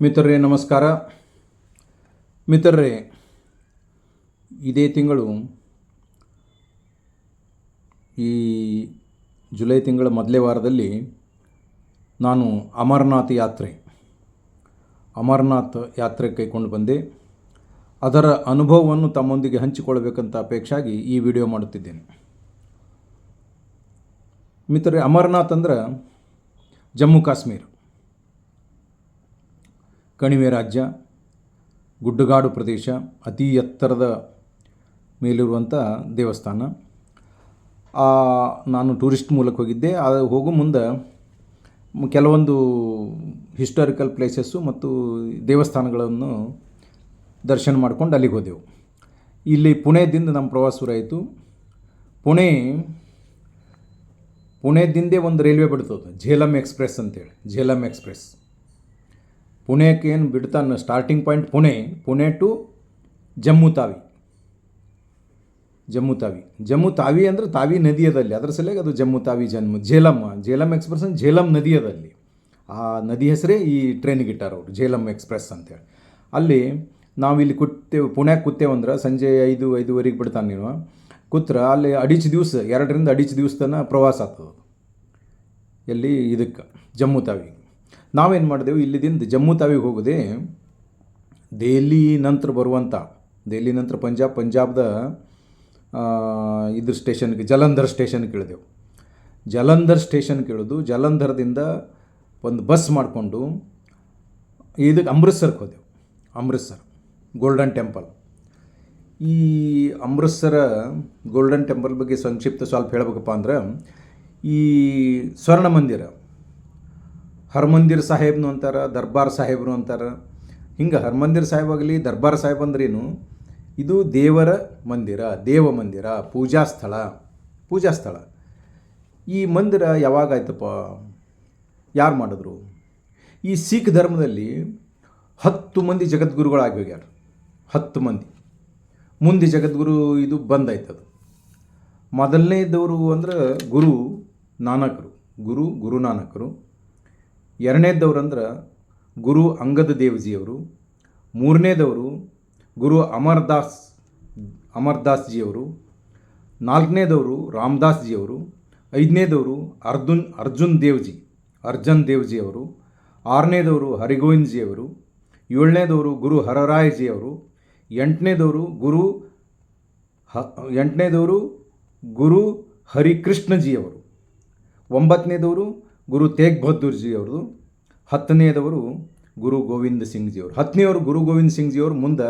ಮಿತ್ರರೇ ನಮಸ್ಕಾರ. ಮಿತ್ರರೇ, ಇದೇ ತಿಂಗಳು ಈ ಜುಲೈ ತಿಂಗಳ ಮೊದಲೇ ವಾರದಲ್ಲಿ ನಾನು ಅಮರನಾಥ್ ಯಾತ್ರೆ ಕೈಕೊಂಡು ಬಂದೆ. ಅದರ ಅನುಭವವನ್ನು ತಮ್ಮೊಂದಿಗೆ ಹಂಚಿಕೊಳ್ಳಬೇಕಂತ ಅಪೇಕ್ಷೆಯಾಗಿ ಈ ವಿಡಿಯೋ ಮಾಡುತ್ತಿದ್ದೇನೆ. ಮಿತ್ರರೇ, ಅಮರನಾಥ್ ಅಂದ್ರೆ ಜಮ್ಮು ಕಾಶ್ಮೀರ ಕಣಿವೆ ರಾಜ್ಯ, ಗುಡ್ಡಗಾಡು ಪ್ರದೇಶ, ಅತಿ ಎತ್ತರದ ಮೇಲಿರುವಂಥ ದೇವಸ್ಥಾನ. ನಾನು ಟೂರಿಸ್ಟ್ ಮೂಲಕ ಹೋಗಿದ್ದೆ. ಹೋಗೋ ಮುಂದೆ ಕೆಲವೊಂದು ಹಿಸ್ಟಾರಿಕಲ್ ಪ್ಲೇಸಸ್ಸು ಮತ್ತು ದೇವಸ್ಥಾನಗಳನ್ನು ದರ್ಶನ ಮಾಡ್ಕೊಂಡು ಅಲ್ಲಿಗೆ ಹೋದೆವು. ಇಲ್ಲಿ ಪುಣೆದಿಂದ ನಮ್ಮ ಪ್ರವಾಸ ಶುರುವಾಯಿತು. ಪುಣೆದಿಂದೇ ಒಂದು ರೈಲ್ವೆ ಬಿಡ್ತದೆ, ಝೇಲಂ ಎಕ್ಸ್ಪ್ರೆಸ್ ಅಂತೇಳಿ. ಝೇಲಂ ಎಕ್ಸ್ಪ್ರೆಸ್ ಪುಣೆಗೆ ಏನು ಬಿಡ್ತಾನೆ, starting point Pune to Jammu Tawi ಅಂದರೆ ತಾವಿ ನದಿಯದಲ್ಲಿ, ಅದರ ಸಲುವಾಗಿ ಅದು ಜಮ್ಮು ತಾವಿ ಝೇಲಂ ಎಕ್ಸ್ಪ್ರೆಸ್ ಅಂದ್ರೆ ಝೇಲಂ ನದಿಯದಲ್ಲಿ. ಆ ನದಿ ಹೆಸರೇ ಈ ಟ್ರೈನಿಗೆ ಇಟ್ಟಾರ ಅವರು, ಝೇಲಂ ಎಕ್ಸ್ಪ್ರೆಸ್ ಅಂತೇಳಿ. ಅಲ್ಲಿ ನಾವಿಲ್ಲಿ ಪುಣ್ಯಾಗೆ ಕೂತೇವಂದ್ರೆ ಸಂಜೆ 5-5:30 ಬಿಡ್ತಾನೆ. ನೀವು ಕೂತ್ರ ಅಲ್ಲಿ 2 ದಿವಸ ತನಕ ಪ್ರವಾಸ ಆಗ್ತದೆ. ಎಲ್ಲಿ ಇದಕ್ಕೆ ಜಮ್ಮು ತಾವಿ ನಾವೇನು ಮಾಡಿದೆವು, ಇಲ್ಲಿದಿಂದ ಜಮ್ಮು ತಾವಿಗೆ ಹೋಗೋದೆ ದೆಹಲಿ ನಂತರ ಪಂಜಾಬ್ದ ಇದ್ರ ಸ್ಟೇಷನ್ಗೆ, ಜಲಂಧರ್ ಸ್ಟೇಷನ್ಗೆ ಇಳಿದೆವು. ಜಲಂಧರದಿಂದ ಒಂದು ಬಸ್ ಮಾಡಿಕೊಂಡು ಇದಕ್ಕೆ ಅಮೃತ್ಸರ್ಗೆ ಹೋದೆವು. Amritsar golden temple. ಈ ಅಮೃತ್ಸರ ಗೋಲ್ಡನ್ ಟೆಂಪಲ್ ಬಗ್ಗೆ ಸಂಕ್ಷಿಪ್ತ ಸ್ವಲ್ಪ ಹೇಳಬೇಕಪ್ಪ ಅಂದ್ರೆ, ಈ ಸ್ವರ್ಣ ಮಂದಿರ, ಹರ್ಮಂದಿರ್ ಸಾಹೇಬ್ನು ಅಂತಾರೆ, ದರ್ಬಾರ್ ಸಾಹೇಬ್ರು ಅಂತಾರೆ. ಹಿಂಗೆ ಹರ್ಮಂದಿರ್ ಸಾಹೇಬ್ ಆಗಲಿ, ದರ್ಬಾರ್ ಸಾಹೇಬ್ ಅಂದ್ರೇನು, ಇದು ದೇವ ಮಂದಿರ, ಪೂಜಾ ಸ್ಥಳ. ಈ ಮಂದಿರ ಯಾವಾಗ ಆಯ್ತಪ್ಪ, ಯಾರು ಮಾಡಿದ್ರು? ಈ ಸಿಖ್ ಧರ್ಮದಲ್ಲಿ 10 ಮಂದಿ ಜಗದ್ಗುರುಗಳಾಗಿ ಹೋಗ್ಯಾರ. 10 ಮಂದಿ ಮುಂದೆ ಜಗದ್ಗುರು ಇದು ಬಂದಾಯ್ತದು. ಮೊದಲನೇದವರು ಅಂದ್ರೆ ಗುರು ನಾನಕರು. ಎರಡನೇದವ್ರು ಅಂದ್ರೆ ಗುರು ಅಂಗದ ದೇವ್ಜಿಯವರು. ಮೂರನೇದವರು ಗುರು ಅಮರ್ದಾಸ್ ಜಿಯವರು. ನಾಲ್ಕನೇದವರು ರಾಮದಾಸ್ ಜಿಯವರು. ಐದನೇದವರು ಅರ್ಜುನ್ ದೇವ್ಜಿಯವರು. ಆರನೇದವರು ಹರಿಗೋವಿಂದ್ ಜಿಯವರು. ಏಳನೇದವರು ಗುರು ಹರರಾಯ್ ಜಿಯವರು. ಎಂಟನೇದವರು ಗುರು ಹರಿಕೃಷ್ಣ ಜಿಯವರು. 9ನೇದವರು ಗುರು ತೇಗ್ ಬಹದ್ದೂರ್ ಜಿಯವರು. 10ನೇದವರು ಗುರು ಗೋವಿಂದ ಸಿಂಗ್ ಜಿಯವರು. 10ನೇವರು ಗುರು ಗೋವಿಂದ ಸಿಂಗ್ ಜಿಯವರು ಮುಂದೆ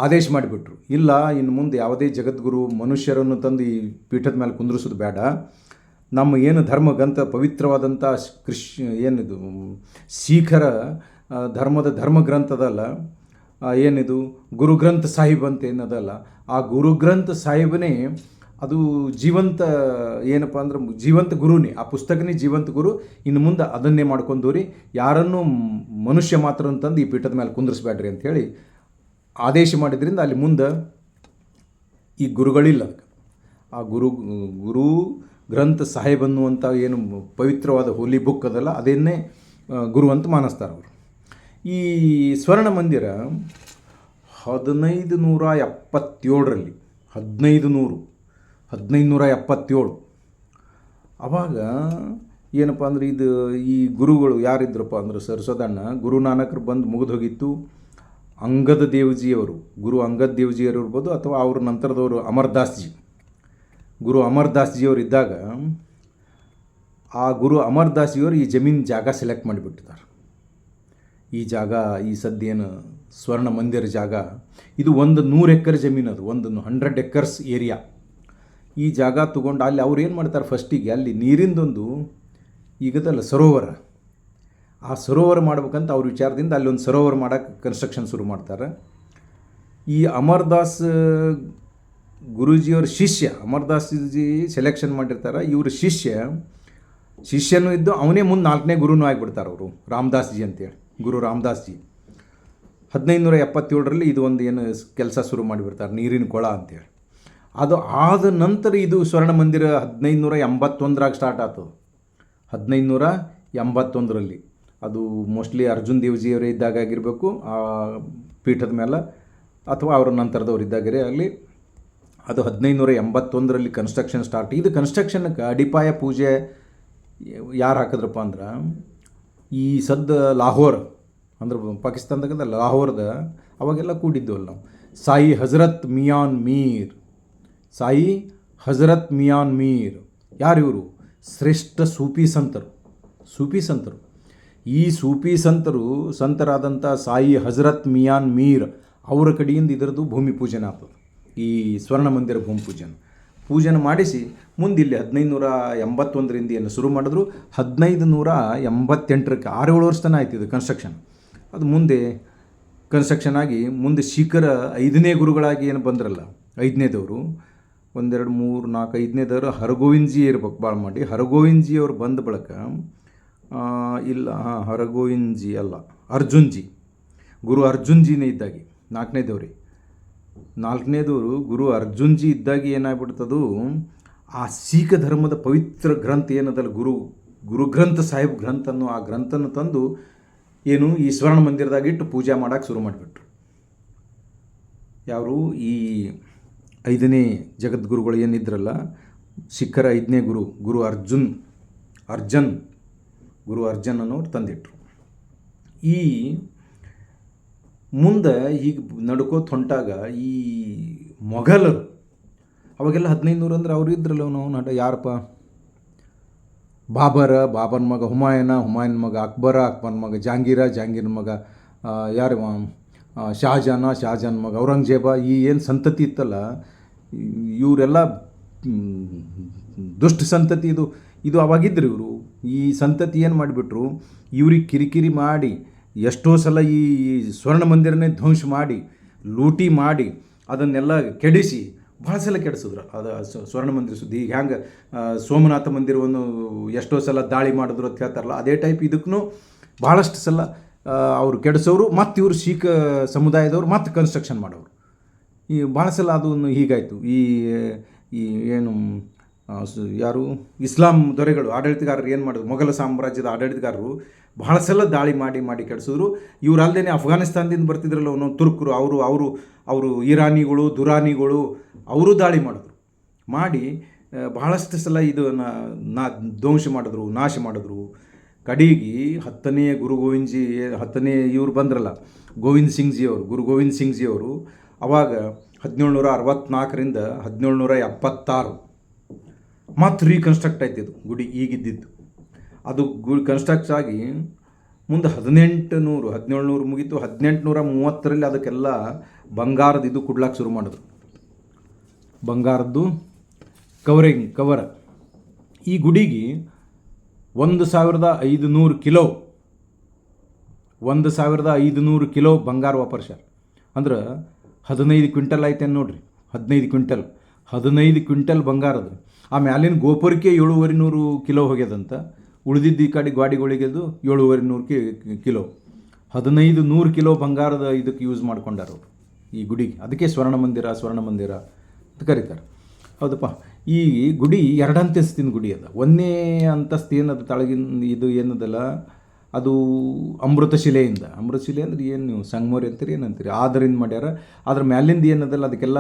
ಆದೇಶ ಮಾಡಿಬಿಟ್ರು, ಇಲ್ಲ ಇನ್ನು ಮುಂದೆ ಯಾವುದೇ ಜಗದ್ಗುರು ಮನುಷ್ಯರನ್ನು ತಂದು ಈ ಪೀಠದ ಮೇಲೆ ಕುಂದ್ರಿಸೋದು ಬೇಡ. ನಮ್ಮ ಏನು ಧರ್ಮಗ್ರಂಥ ಪವಿತ್ರವಾದಂಥ ಏನಿದು ಸಿಖರ ಧರ್ಮದ ಧರ್ಮಗ್ರಂಥದಲ್ಲ, ಏನಿದು ಗುರುಗ್ರಂಥ ಸಾಹಿಬ್ ಅಂತ ಏನದಲ್ಲ, ಆ ಗುರುಗ್ರಂಥ ಸಾಹಿಬನೇ ಅದು ಜೀವಂತ, ಏನಪ್ಪ ಅಂದ್ರೆ ಜೀವಂತ ಗುರುನೇ, ಆ ಪುಸ್ತಕನೇ ಜೀವಂತ ಗುರು. ಇನ್ನು ಮುಂದೆ ಅದನ್ನೇ ಮಾಡ್ಕೊಂಡವ್ರಿ, ಯಾರನ್ನೂ ಮನುಷ್ಯ ಮಾತ್ರ ಅಂತಂದು ಈ ಪೀಠದ ಮೇಲೆ ಕುಂದ್ರಿಸ್ಬೇಡ್ರಿ ಅಂಥೇಳಿ ಆದೇಶ ಮಾಡಿದ್ರಿಂದ ಅಲ್ಲಿ ಮುಂದೆ ಈ ಗುರುಗಳಿಲ್ಲ. ಅದಕ್ಕೆ ಆ ಗುರು ಗ್ರಂಥ ಸಾಹೇಬ್ ಅನ್ನುವಂಥ ಏನು ಪವಿತ್ರವಾದ ಹೋಲಿ ಬುಕ್ ಅದಲ್ಲ, ಅದನ್ನೇ ಗುರು ಅಂತ ಮಾನಿಸ್ತಾರೆ ಅವರು. ಈ ಸ್ವರ್ಣ ಮಂದಿರ 1577ರಲ್ಲಿ 1577 ಅವಾಗ ಏನಪ್ಪ ಅಂದ್ರೆ ಈ ಗುರುಗಳು ಯಾರಿದ್ರಪ್ಪ ಅಂದ್ರೆ ಸರಸದಣ್ಣ ಗುರು ನಾನಕರು ಬಂದು ಮುಗಿದು ಹೋಗಿತ್ತು. ಗುರು ಅಂಗದ್ ದೇವ್ಜಿಯವರು ಇರ್ಬೋದು, ಅಥವಾ ಅವ್ರ ನಂತರದವರು ಗುರು ಅಮರ್ದಾಸ್ ಜಿಯವರು ಇದ್ದಾಗ, ಆ ಗುರು ಅಮರ್ದಾಸ್ ಜಿಯವರು ಈ ಜಮೀನು ಜಾಗ ಸೆಲೆಕ್ಟ್ ಮಾಡಿಬಿಟ್ಟಿದ್ದಾರೆ. ಈ ಜಾಗ, ಈ ಸದ್ಯೇನು ಸ್ವರ್ಣ ಮಂದಿರ ಜಾಗ, ಇದು 100 ಎಕರೆ ಜಮೀನು, ಅದು 100 ಎಕರ್ಸ್ ಏರಿಯಾ. ಈ ಜಾಗ ತೊಗೊಂಡು ಅಲ್ಲಿ ಅವ್ರು ಏನು ಮಾಡ್ತಾರೆ, ಫಸ್ಟಿಗೆ ಅಲ್ಲಿ ನೀರಿಂದೊಂದು ಈಗದಲ್ಲ ಸರೋವರ, ಆ ಸರೋವರ ಮಾಡ್ಬೇಕಂತ ಅವ್ರ ವಿಚಾರದಿಂದ ಅಲ್ಲಿ ಒಂದು ಸರೋವರ ಮಾಡೋಕ್ಕೆ ಕನ್ಸ್ಟ್ರಕ್ಷನ್ ಶುರು ಮಾಡ್ತಾರೆ. ಈ ಅಮರ್ದಾಸ್ ಗುರೂಜಿಯವ್ರ ಶಿಷ್ಯ, ಅಮರ್ದಾಸ್ ಜಿ ಸೆಲೆಕ್ಷನ್ ಮಾಡಿರ್ತಾರೆ. ಇವ್ರ ಶಿಷ್ಯನೂ ಇದ್ದು ಅವನೇ ಮುಂದೆ 4ನೇ ಗುರುನೂ ಆಗಿಬಿಡ್ತಾರೆ ಅವರು, ರಾಮದಾಸ್ ಜಿ ಅಂತೇಳಿ. ಗುರು ರಾಮದಾಸ್ ಜಿ 1577ರಲ್ಲಿ ಇದು ಒಂದು ಏನು ಕೆಲಸ ಶುರು ಮಾಡಿಬಿಡ್ತಾರೆ, ನೀರಿನ ಕೊಳ ಅಂತೇಳಿ. ಅದು ಆದ ನಂತರ ಇದು ಸ್ವರ್ಣ ಮಂದಿರ 1581ರಾಗ ಸ್ಟಾರ್ಟ್ ಆಗ್ತದೆ. 1581ರಲ್ಲಿ ಅದು ಮೋಸ್ಟ್ಲಿ ಅರ್ಜುನ್ ದೇವ್ಜಿಯವರೇ ಇದ್ದಾಗ ಆಗಿರಬೇಕು ಆ ಪೀಠದ ಮೇಲೆ, ಅಥವಾ ಅವರ ನಂತರದವ್ರು ಇದ್ದಾಗರೇ ಆಗಲಿ. ಅದು 1581ರಲ್ಲಿ ಕನ್ಸ್ಟ್ರಕ್ಷನ್ ಸ್ಟಾರ್ಟ್. ಇದು ಕನ್ಸ್ಟ್ರಕ್ಷನ್ಗೆ ಅಡಿಪಾಯ ಪೂಜೆ ಯಾರು ಹಾಕಿದ್ರಪ್ಪ ಅಂದ್ರೆ, ಈ ಲಾಹೋರ್ ಅಂದ್ರೆ ಪಾಕಿಸ್ತಾನದಾಗ ಲಾಹೋರ್ದ ಅವಾಗೆಲ್ಲ ಕೂಡಿದ್ದವಲ್ಲ ನಾವು, ಸಾಯಿ ಹಜರತ್ ಮಿಯಾನ್ ಮೀರ್ ಯಾರು ಇವರು? ಶ್ರೇಷ್ಠ ಸೂಫಿ ಸಂತರು. ಈ ಸೂಫಿ ಸಂತರಾದಂಥ ಸಾಯಿ ಹಜರತ್ ಮಿಯಾನ್ ಮೀರ್ ಅವರ ಕಡೆಯಿಂದ ಇದರದ್ದು ಭೂಮಿ ಪೂಜನೆ ಆಗ್ತದೆ. ಈ ಸ್ವರ್ಣ ಮಂದಿರ ಭೂಮಿ ಪೂಜನೆ ಮಾಡಿಸಿ ಮುಂದೆ ಇಲ್ಲಿ 1581ರಿಂದ ಏನು ಶುರು ಮಾಡಿದ್ರು, 1588ಕ್ಕೆ 6-7 ವರ್ಷ ತನಕ ಆಯ್ತು ಇದು ಕನ್ಸ್ಟ್ರಕ್ಷನ್. ಅದು ಮುಂದೆ ಕನ್ಸ್ಟ್ರಕ್ಷನ್ ಆಗಿ ಮುಂದೆ ಶಿಖರ 5ನೇ ಗುರುಗಳಾಗಿ ಏನು ಬಂದ್ರಲ್ಲ, 5ನೇದವರು 1 2 3 4 5ನೇದವರು ಹರಗೋವಿಂದ್ಜಿ ಇರ್ಬೇಕು ಭಾಳ ಮಾಡಿ. ಹರಗೋವಿಂದ್ಜಿ ಅವ್ರು ಬಂದ ಬಳಿಕ ಹರಗೋವಿಂದ್ಜಿ ಅಲ್ಲ, ಅರ್ಜುನ್ಜಿ, ಗುರು ಅರ್ಜುನ್ಜಿನೇ ಇದ್ದಾಗಿ 4ನೇದವರು ಗುರು ಅರ್ಜುನ್ಜಿ ಇದ್ದಾಗಿ ಏನಾಗ್ಬಿಡ್ತದು, ಆ ಸಿಖ್ ಧರ್ಮದ ಪವಿತ್ರ ಗ್ರಂಥ ಏನದಲ್ಲ, ಗುರು ಗ್ರಂಥ ಸಾಹಿಬ್ ಗ್ರಂಥ ಅನ್ನೋ ಆ ಗ್ರಂಥನ ತಂದು ಏನು ಈ ಸ್ವರ್ಣ ಮಂದಿರದಾಗ ಇಟ್ಟು ಪೂಜೆ ಮಾಡೋಕ್ಕೆ ಶುರು ಮಾಡಿಬಿಟ್ರು. ಯಾರು? ಈ 5ನೇ ಜಗದ್ಗುರುಗಳು ಏನಿದ್ರಲ್ಲ, ಶಿಖರ 5ನೇ ಗುರು ಅರ್ಜನ್ ಅನ್ನೋರು ತಂದಿಟ್ರು. ಈ ಮುಂದೆ ಈಗ ನಡ್ಕೋತ ಹೊಂಟಾಗ ಈ ಮೊಘಲರು ಅವಾಗೆಲ್ಲ 1500 ಅಂದ್ರೆ ಅವ್ರು ಇದ್ರಲ್ಲ, ನಾವು ಯಾರಪ್ಪ? ಬಾಬರ್ನ ಮಗ ಹುಮಾಯನ್ ಮಗ ಅಕ್ಬರ್ನ ಮಗ ಜಹಾಂಗೀರ್ನ ಮಗ ಯಾರು? ಶಹಜಾನ್ ಮಗ ಔರಂಗಜೇಬ. ಈ ಏನು ಸಂತತಿ ಇತ್ತಲ್ಲ, ಇವರೆಲ್ಲ ದುಷ್ಟ ಸಂತತಿ. ಇದು ಅವಾಗಿದ್ದರು ಇವರು. ಈ ಸಂತತಿ ಏನು ಮಾಡಿಬಿಟ್ರು, ಇವ್ರಿಗೆ ಕಿರಿಕಿರಿ ಮಾಡಿ ಎಷ್ಟೋ ಸಲ ಈ ಸ್ವರ್ಣ ಮಂದಿರನೇ ಧ್ವಂಸ ಮಾಡಿ, ಲೂಟಿ ಮಾಡಿ, ಅದನ್ನೆಲ್ಲ ಕೆಡಿಸಿ ಭಾಳ ಸಲ ಕೆಡಿಸಿದ್ರು. ಅದು ಸ್ವರ್ಣ ಮಂದಿರ ಸುದ್ದಿ. ಈಗ ಹ್ಯಾಂಗೆ ಸೋಮನಾಥ ಮಂದಿರವನ್ನು ಎಷ್ಟೋ ಸಲ ದಾಳಿ ಮಾಡಿದ್ರು ಅಂತ ಹೇಳ್ತಾರಲ್ಲ, ಅದೇ ಟೈಪ್ ಇದಕ್ಕೂ ಭಾಳಷ್ಟು ಸಲ ಅವರು ಕೆಡಿಸೋರು. ಮತ್ತು ಇವರು ಸಿಖ್ ಸಮುದಾಯದವರು ಮತ್ತು ಕನ್ಸ್ಟ್ರಕ್ಷನ್ ಮಾಡೋರು. ಈ ಭಾಳ ಸಲ ಅದನ್ನು ಹೀಗಾಯಿತು. ಈ ಏನು ಯಾರು ಇಸ್ಲಾಂ ದೊರೆಗಳು ಆಡಳಿತಗಾರರು ಏನು ಮಾಡಿದ್ರು, ಮೊಘಲ ಸಾಮ್ರಾಜ್ಯದ ಆಡಳಿತಗಾರರು ಭಾಳ ಸಲ ದಾಳಿ ಮಾಡಿ ಕೆಡಿಸಿದ್ರು. ಇವ್ರು ಅಲ್ಲದೆ ಅಫ್ಘಾನಿಸ್ತಾನದಿಂದ ಬರ್ತಿದ್ರಲ್ಲ ಒಂದೊಂದು ತುರ್ಕರು, ಅವರು ಇರಾನಿಗಳು ದುರಾನಿಗಳು ಅವರು ದಾಳಿ ಮಾಡಿ ಬಹಳಷ್ಟು ಸಲ ಇದನ್ನು ಧ್ವಂಸ ಮಾಡಿದ್ರು, ನಾಶ ಮಾಡಿದ್ರು. ಕಡೆಗೆ 10ನೇ ಇವ್ರು ಬಂದ್ರಲ್ಲ ಗೋವಿಂದ್ ಸಿಂಗ್ಜಿಯವರು, ಗುರು ಗೋವಿಂದ್ ಸಿಂಗ್ಜಿಯವರು ಅವಾಗ 1764ರಿಂದ 1776 ಮತ್ತು ರೀಕನ್ಸ್ಟ್ರಕ್ಟ್ ಆಯ್ತಿದ್ದು ಗುಡಿ ಈಗಿದ್ದಿದ್ದು. ಅದು ಕನ್ಸ್ಟ್ರಕ್ಟ್ ಆಗಿ ಮುಂದೆ 1700 ಮುಗೀತು. 1830ರಲ್ಲಿ ಅದಕ್ಕೆಲ್ಲ ಬಂಗಾರದ ಇದು ಕೊಡ್ಲಾಕ್ಕೆ ಶುರು ಮಾಡಿದ್ರು, ಬಂಗಾರದ್ದು ಕವರ. ಈ ಗುಡಿಗೆ 1500 ಕಿಲೋ ಬಂಗಾರ ವಾಪರ್ಸ್ಯಾರ. ಅಂದ್ರೆ 15 ಕ್ವಿಂಟಲ್ ಆಯ್ತೇನು ನೋಡ್ರಿ, 15 ಕ್ವಿಂಟಲ್ ಬಂಗಾರದ. ಆ ಮ್ಯಾಲಿನ ಗೋಪುರಕ್ಕೆ 750 ಕಿಲೋ ಹೋಗ್ಯದಂತ. ಉಳಿದಿದ್ದು ಈ ಕಡೆ ಗಾಡಿಗಳಿಗೆದು 750 ಕಿಲೋ. 1500 ಕಿಲೋ ಬಂಗಾರದ ಇದಕ್ಕೆ ಯೂಸ್ ಮಾಡ್ಕೊಂಡಾರ ಅವರು ಈ ಗುಡಿಗೆ. ಅದಕ್ಕೆ ಸ್ವರ್ಣ ಮಂದಿರ ಅಂತ ಕರೀತಾರೆ. ಹೌದಪ್ಪ. ಈ ಗುಡಿ 2 ಅಂತಸ್ತಿನ ಗುಡಿ ಅದ. 1ನೇ ಅಂತಸ್ತು ಏನದು ತಳಗಿನ ಇದು ಏನದಲ್ಲ, ಅದು ಅಮೃತ ಶಿಲೆ ಅಂದ್ರೆ ಏನು ನೀವು ಸಂಗಮೋರಿ ಅಂತೀರಿ ಏನಂತೀರಿ, ಆದರಿಂದ ಮಾಡ್ಯಾರ. ಅದ್ರ ಮ್ಯಾಲಿಂದ ಏನದಲ್ಲ ಅದಕ್ಕೆಲ್ಲ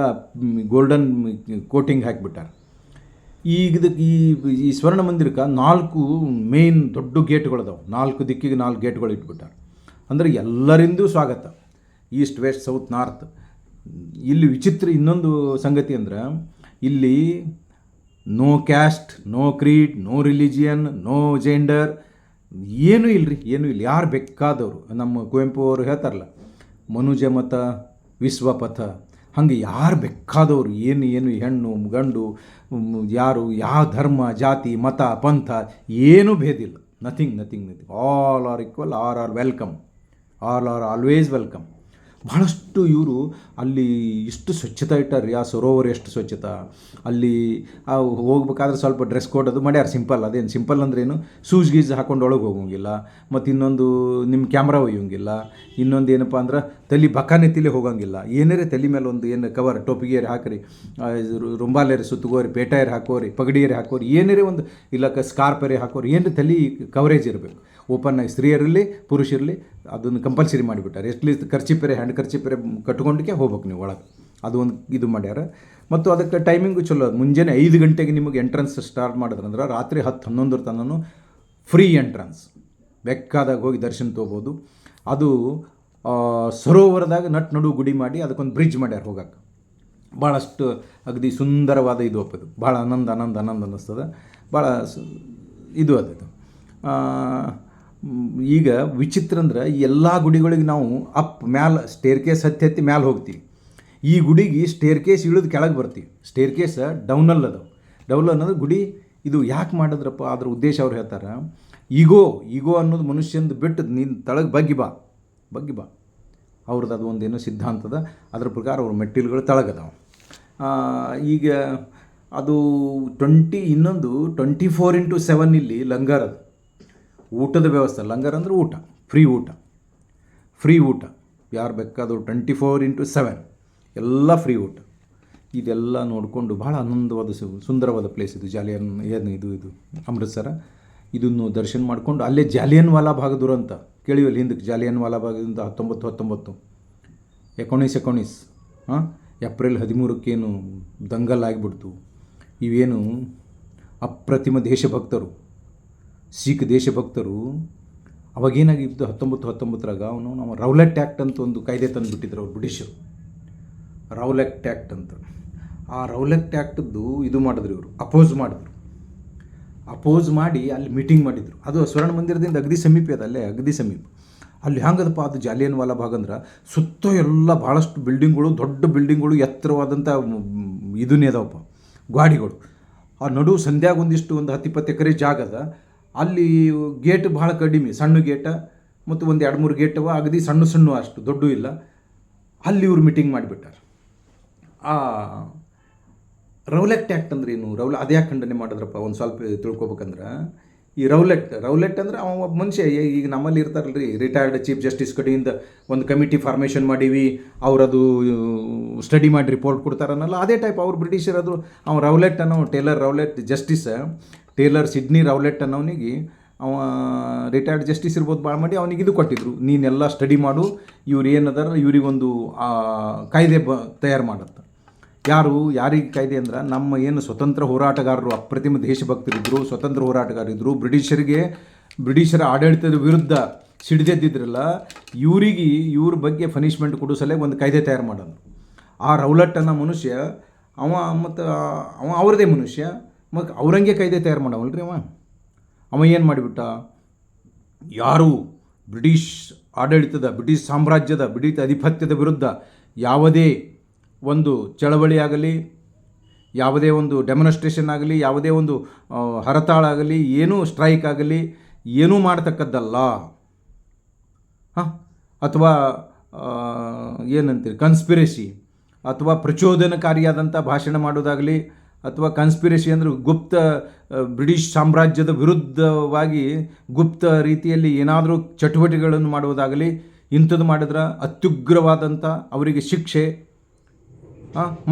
ಗೋಲ್ಡನ್ ಕೋಟಿಂಗ್ ಹಾಕಿಬಿಟ್ಟಾರ. ಈಗ ಈ ಸ್ವರ್ಣ ಮಂದಿರಕ್ಕೆ 4 ಮೇನ್ ದೊಡ್ಡ ಗೇಟ್ಗಳದಾವೆ. 4 ದಿಕ್ಕಿಗೆ 4 ಗೇಟ್ಗಳು ಇಟ್ಬಿಟ್ಟಾರೆ. ಅಂದರೆ ಎಲ್ಲರಿಂದೂ ಸ್ವಾಗತ, ಈಸ್ಟ್ ವೆಸ್ಟ್ ಸೌತ್ ನಾರ್ತ್. ಇಲ್ಲಿ ವಿಚಿತ್ರ ಇನ್ನೊಂದು ಸಂಗತಿ ಅಂದ್ರೆ, ಇಲ್ಲಿ no caste, no creed, no religion, no gender, ಏನೂ ಇಲ್ಲ. ಯಾರು ಬೇಕಾದವರು. ನಮ್ಮ ಕುವೆಂಪು ಅವರು ಹೇಳ್ತಾರಲ್ಲ, ಮನುಜ ಮತ ವಿಶ್ವಪಥ, ಹಂಗೆ ಯಾರು ಬೇಕಾದವರು, ಏನು ಹೆಣ್ಣು ಗಂಡು, ಯಾರು ಯಾವ ಧರ್ಮ ಜಾತಿ ಮತ ಪಂಥ ಏನೂ ಭೇದಿಲ್ಲ. Nothing. All are equal, are welcome, all are always welcome. ಭಾಳಷ್ಟು ಇವರು ಅಲ್ಲಿ ಇಷ್ಟು ಸ್ವಚ್ಛತೆ ಇಟ್ಟಾರ್ರಿ. ಆ ಸರೋವರ ಎಷ್ಟು ಸ್ವಚ್ಛತೆ. ಅಲ್ಲಿ ಹೋಗ್ಬೇಕಾದ್ರೆ ಸ್ವಲ್ಪ ಡ್ರೆಸ್ ಕೋಡ್ ಅದು ಮಾಡ್ಯಾರ. ಅದೇನು ಸಿಂಪಲ್ ಅಂದ್ರೇನು, ಶೂಸ್ ಗೀಸ್ ಹಾಕೊಂಡು ಒಳಗೆ ಹೋಗೋಂಗಿಲ್ಲ. ಮತ್ತು ಇನ್ನೊಂದು ನಿಮ್ಮ ಕ್ಯಾಮ್ರಾ ಒಯ್ಯೋಂಗಿಲ್ಲ. ಇನ್ನೊಂದು ಏನಪ್ಪ ಅಂದ್ರೆ ಬಕಾನೆ ತಲೆ ಹೋಗೋಂಗಿಲ್ಲ. ಏನಾರೇ ತಲೆ ಮೇಲೆ ಒಂದು ಏನು ಕವರ್ ಟೋಪಿಗೆರಿ ಹಾಕಿರಿ, ರುಂಬಾಲೇರಿ ಸುತ್ತಗೋರಿ, ಪೇಟಾಯರಿ ಹಾಕೋರಿ, ಪಗಡಿಯರಿ ಹಾಕೋರಿ, ಏನಾರೇ ಒಂದು ಇಲ್ಲ ಸ್ಕಾರ್ಪರಿ ಹಾಕೋರಿ, ಏನು ತಲೆ ಕವರೇಜ್ ಇರಬೇಕು. ಓಪನ್ ಆಗಿ ಸ್ತ್ರೀಯರಲ್ಲಿ ಪುರುಷರಲ್ಲಿ ಅದನ್ನು ಕಂಪಲ್ಸರಿ ಮಾಡಿಬಿಟ್ಟಾರೆ. ಎಟ್ಲೀಸ್ಟ್ ಖರ್ಚಿಪೆರೆ ಹ್ಯಾಂಡ್ ಖರ್ಚಿಪೆರೆ ಕಟ್ಕೊಂಡಕ್ಕೆ ಹೋಗ್ಬೇಕು ನೀವು ಒಳಗೆ, ಅದು ಒಂದು ಇದು ಮಾಡ್ಯಾರ. ಮತ್ತು ಅದಕ್ಕೆ ಟೈಮಿಂಗು ಚಲೋ, ಮುಂಜಾನೆ 5 ಗಂಟೆಗೆ ನಿಮಗೆ ಎಂಟ್ರೆನ್ಸ್ ಸ್ಟಾರ್ಟ್ ಮಾಡಿದ್ರಂದ್ರೆ ರಾತ್ರಿ 10-11 ತನಕ ಫ್ರೀ ಎಂಟ್ರೆನ್ಸ್, ಬೇಕಾದಾಗ ಹೋಗಿ ದರ್ಶನ ತೊಗೋಬೋದು. ಅದು ಸರೋವರದಾಗ ನಡು ಗುಡಿ ಮಾಡಿ ಅದಕ್ಕೊಂದು ಬ್ರಿಡ್ಜ್ ಮಾಡ್ಯಾರ ಹೋಗಕ್ಕೆ, ಭಾಳಷ್ಟು ಅಗದಿ ಸುಂದರವಾದ ಇದು ಒಪ್ಪದು, ಭಾಳ ಆನಂದ ಅನ್ನಿಸ್ತದೆ, ಭಾಳ ಇದು ಅದು. ಈಗ ವಿಚಿತ್ರ ಅಂದ್ರೆ ಎಲ್ಲ ಗುಡಿಗಳಿಗೆ ನಾವು ಮ್ಯಾಲೆ ಸ್ಟೇರ್ ಕೇಸ್ ಹತ್ತಿ ಮ್ಯಾಲೆ ಹೋಗ್ತೀವಿ. ಈ ಗುಡಿಗೆ ಸ್ಟೇರ್ ಕೇಸ್ ಇಳಿದು ಕೆಳಗೆ ಬರ್ತೀವಿ. ಸ್ಟೇರ್ ಕೇಸ್ ಡೌನ್ ಅನ್ನೋದು ಗುಡಿ. ಇದು ಯಾಕೆ ಮಾಡಿದ್ರಪ್ಪ, ಅದ್ರ ಉದ್ದೇಶ ಅವ್ರು ಹೇಳ್ತಾರೆ, ಈಗೋ ಅನ್ನೋದು ಮನುಷ್ಯಂದು ಬಿಟ್ಟು ನೀನು ತಳಗೆ ಬಗ್ಗಿ ಬಾ. ಅವ್ರದ್ದು ಅದು ಒಂದೇನೋ ಸಿದ್ಧಾಂತದ, ಅದ್ರ ಪ್ರಕಾರ ಅವ್ರ ಮೆಟ್ಟಿಲುಗಳು ತಳಗದಾವ. ಈಗ ಅದು 24x7 ಇಲ್ಲಿ ಲಂಗರ್, ಅದು ಊಟದ ವ್ಯವಸ್ಥೆ. ಲಂಗರ್ ಅಂದರೆ ಊಟ, ಫ್ರೀ ಊಟ, ಯಾರು ಬೇಕಾದರೂ 24x7 ಎಲ್ಲ ಫ್ರೀ ಊಟ. ಇದೆಲ್ಲ ನೋಡಿಕೊಂಡು ಭಾಳ ಆನಂದವಾದ ಸುಂದರವಾದ ಪ್ಲೇಸ್ ಇದು. ಜಾಲಿಯನ್ ಇದು ಅಮೃತ್ಸರ. ಇದನ್ನು ದರ್ಶನ ಮಾಡಿಕೊಂಡು ಅಲ್ಲೇ ಜಾಲಿಯನ್ ವಾಲಾ ಬಾಗ್ ದುರಂತ ಕೇಳಿವಲ್ಲಿ ಹಿಂದಕ್ಕೆ, ಜಾಲಿಯನ್ ವಾಲಾ ಬಾಗಿಂದ 1919 ಏಪ್ರಿಲ್ 13 ದಂಗಲ್ ಆಗಿಬಿಡ್ತು. ಇವೇನು ಅಪ್ರತಿಮ ದೇಶಭಕ್ತರು, ಸಿಖ್ ದೇಶಭಕ್ತರು, ಅವಾಗೇನಾಗಿತ್ತು 1919 ನಾವು ರೌಲೆಟ್ ಆ್ಯಕ್ಟ್ ಅಂತ ಒಂದು ಕಾಯ್ದೆ ತಂದುಬಿಟ್ಟಿದ್ರು ಅವ್ರು ಬ್ರಿಟಿಷರು, ರೌಲೆಟ್ ಆ್ಯಕ್ಟ್ ಅಂತ. ಆ ರೌಲೆಟ್ ಆ್ಯಕ್ಟದ್ದು ಇದು ಮಾಡಿದ್ರು ಇವರು, ಅಪೋಸ್ ಮಾಡಿ ಅಲ್ಲಿ ಮೀಟಿಂಗ್ ಮಾಡಿದರು. ಅದು ಸ್ವರ್ಣ ಮಂದಿರದಿಂದ ಅಗದಿ ಸಮೀಪ ಅದ, ಅಲ್ಲೇ ಅಗದಿ ಸಮೀಪ. ಅಲ್ಲಿ ಹ್ಯಾಂಗದಪ್ಪ ಅದು ಜಾಲಿಯನ್ ವಾಲಾ ಬಾಗ್ ಅಂದ್ರೆ ಸುತ್ತ ಎಲ್ಲ ಭಾಳಷ್ಟು ಬಿಲ್ಡಿಂಗ್ಗಳು, ದೊಡ್ಡ ಬಿಲ್ಡಿಂಗ್ಗಳು, ಎತ್ತರವಾದಂಥ ಇದನ್ನೇ ಅದಾವಪ್ಪ ಗಾಡಿಗಳು. ಆ ನಡುವೆ ಸಂಧ್ಯಾಗ ಒಂದಿಷ್ಟು ಒಂದು 10-20 ಎಕರೆ ಜಾಗದ, ಅಲ್ಲಿ ಗೇಟ್ ಭಾಳ ಕಡಿಮೆ, ಸಣ್ಣ ಗೇಟ ಮತ್ತು ಒಂದು 2-3 ಗೇಟವ, ಅಗದಿ ಸಣ್ಣ ಅಷ್ಟು ದೊಡ್ಡ ಇಲ್ಲ. ಅಲ್ಲಿ ಇವ್ರು ಮೀಟಿಂಗ್ ಮಾಡಿಬಿಟ್ಟಾರೆ. ಆ ರೌಲೆಟ್ ಆ್ಯಕ್ಟ್ ಅಂದ್ರೆ ಏನು, ಅದು ಯಾಕೆ ಖಂಡನೆ ಮಾಡಿದ್ರಪ್ಪ ಒಂದು ಸ್ವಲ್ಪ ತಿಳ್ಕೊಬೇಕಂದ್ರೆ, ಈ ರೌಲೆಟ್ ಅಂದ್ರೆ ಅವ ಒಬ್ಬ ಮನುಷ್ಯ. ಈಗ ನಮ್ಮಲ್ಲಿ ಇರ್ತಾರಲ್ರಿ, ರಿಟೈರ್ಡ್ ಚೀಫ್ ಜಸ್ಟಿಸ್ ಕಡೆಯಿಂದ ಒಂದು ಕಮಿಟಿ ಫಾರ್ಮೇಷನ್ ಮಾಡೀವಿ, ಅವರದು ಸ್ಟಡಿ ಮಾಡಿ ರಿಪೋರ್ಟ್ ಕೊಡ್ತಾರನ್ನಲ್ಲ, ಅದೇ ಟೈಪ್ ಅವ್ರು ಬ್ರಿಟಿಷರಾದರು. ಅವ ರೌಲೆಟ್ ಅನ್ನೋ ಟೇಲರ್ ಸಿಡ್ನಿ ರೌಲೆಟ್ ಅನ್ನೋನಿಗೆ ಅವ ರಿಟೈರ್ಡ್ ಜಸ್ಟಿಸ್ ಇರ್ಬೋದು ಭಾಳ ಮಾಡಿ ಅವನಿಗೆ ಇದು ಕೊಟ್ಟಿದ್ರು, ನೀನೆಲ್ಲ ಸ್ಟಡಿ ಮಾಡು, ಇವ್ರು ಏನದಾರ ಇವರಿಗೊಂದು ಕಾಯ್ದೆ ತಯಾರು ಮಾಡುತ್ತೆ. ಯಾರಿಗೆ ಕಾಯ್ದೆ ಅಂದ್ರೆ, ನಮ್ಮ ಏನು ಸ್ವತಂತ್ರ ಹೋರಾಟಗಾರರು, ಅಪ್ರತಿಮ ದೇಶಭಕ್ತರಿದ್ದರು, ಸ್ವತಂತ್ರ ಹೋರಾಟಗಾರರಿದ್ದರು, ಬ್ರಿಟಿಷರ ಆಡಳಿತದ ವಿರುದ್ಧ ಸಿಡಿದೆದ್ದಿದ್ರಲ್ಲ, ಇವ್ರ ಬಗ್ಗೆ ಪನಿಷ್ಮೆಂಟ್ ಕೊಡೋ ಸಲೇ ಒಂದು ಕಾಯ್ದೆ ತಯಾರು ಮಾಡೋದು. ಆ ರೌಲೆಟ್ ಅನ್ನೋ ಮನುಷ್ಯ ಅವ ಅವ್ರದೇ ಮನುಷ್ಯ, ಮತ್ತು ಅವ್ರಂಗೆ ಕಾಯ್ದೆ ತಯಾರು ಮಾಡವಲ್ರಿ ಅವ ಏನು ಮಾಡಿಬಿಟ್ಟ, ಯಾರು ಬ್ರಿಟಿಷ್ ಆಡಳಿತದ, ಬ್ರಿಟಿಷ್ ಸಾಮ್ರಾಜ್ಯದ, ಬ್ರಿಟಿಷ್ ಅಧಿಪತ್ಯದ ವಿರುದ್ಧ ಯಾವುದೇ ಒಂದು ಚಳವಳಿ ಆಗಲಿ, ಯಾವುದೇ ಒಂದು ಡೆಮಾನ್ಸ್ಟ್ರೇಷನ್ ಆಗಲಿ, ಯಾವುದೇ ಒಂದು ಹರತಾಳ ಆಗಲಿ, ಏನೂ ಸ್ಟ್ರೈಕ್ ಆಗಲಿ, ಏನೂ ಮಾಡ್ತಕ್ಕದ್ದಲ್ಲ. ಅಥವಾ ಏನಂತೀರಿ ಕನ್ಸ್ಪಿರಸಿ, ಅಥವಾ ಪ್ರಚೋದನಕಾರಿಯಾದಂಥ ಭಾಷಣ ಮಾಡೋದಾಗಲಿ, ಅಥವಾ ಕನ್ಸ್ಪಿರಸಿ ಅಂದರೆ ಬ್ರಿಟಿಷ್ ಸಾಮ್ರಾಜ್ಯದ ವಿರುದ್ಧವಾಗಿ ಗುಪ್ತ ರೀತಿಯಲ್ಲಿ ಏನಾದರೂ ಚಟುವಟಿಕೆಗಳನ್ನು ಮಾಡುವುದಾಗಲಿ, ಇಂಥದ್ದು ಮಾಡಿದ್ರೆ ಅತ್ಯುಗ್ರವಾದಂಥ ಅವರಿಗೆ ಶಿಕ್ಷೆ,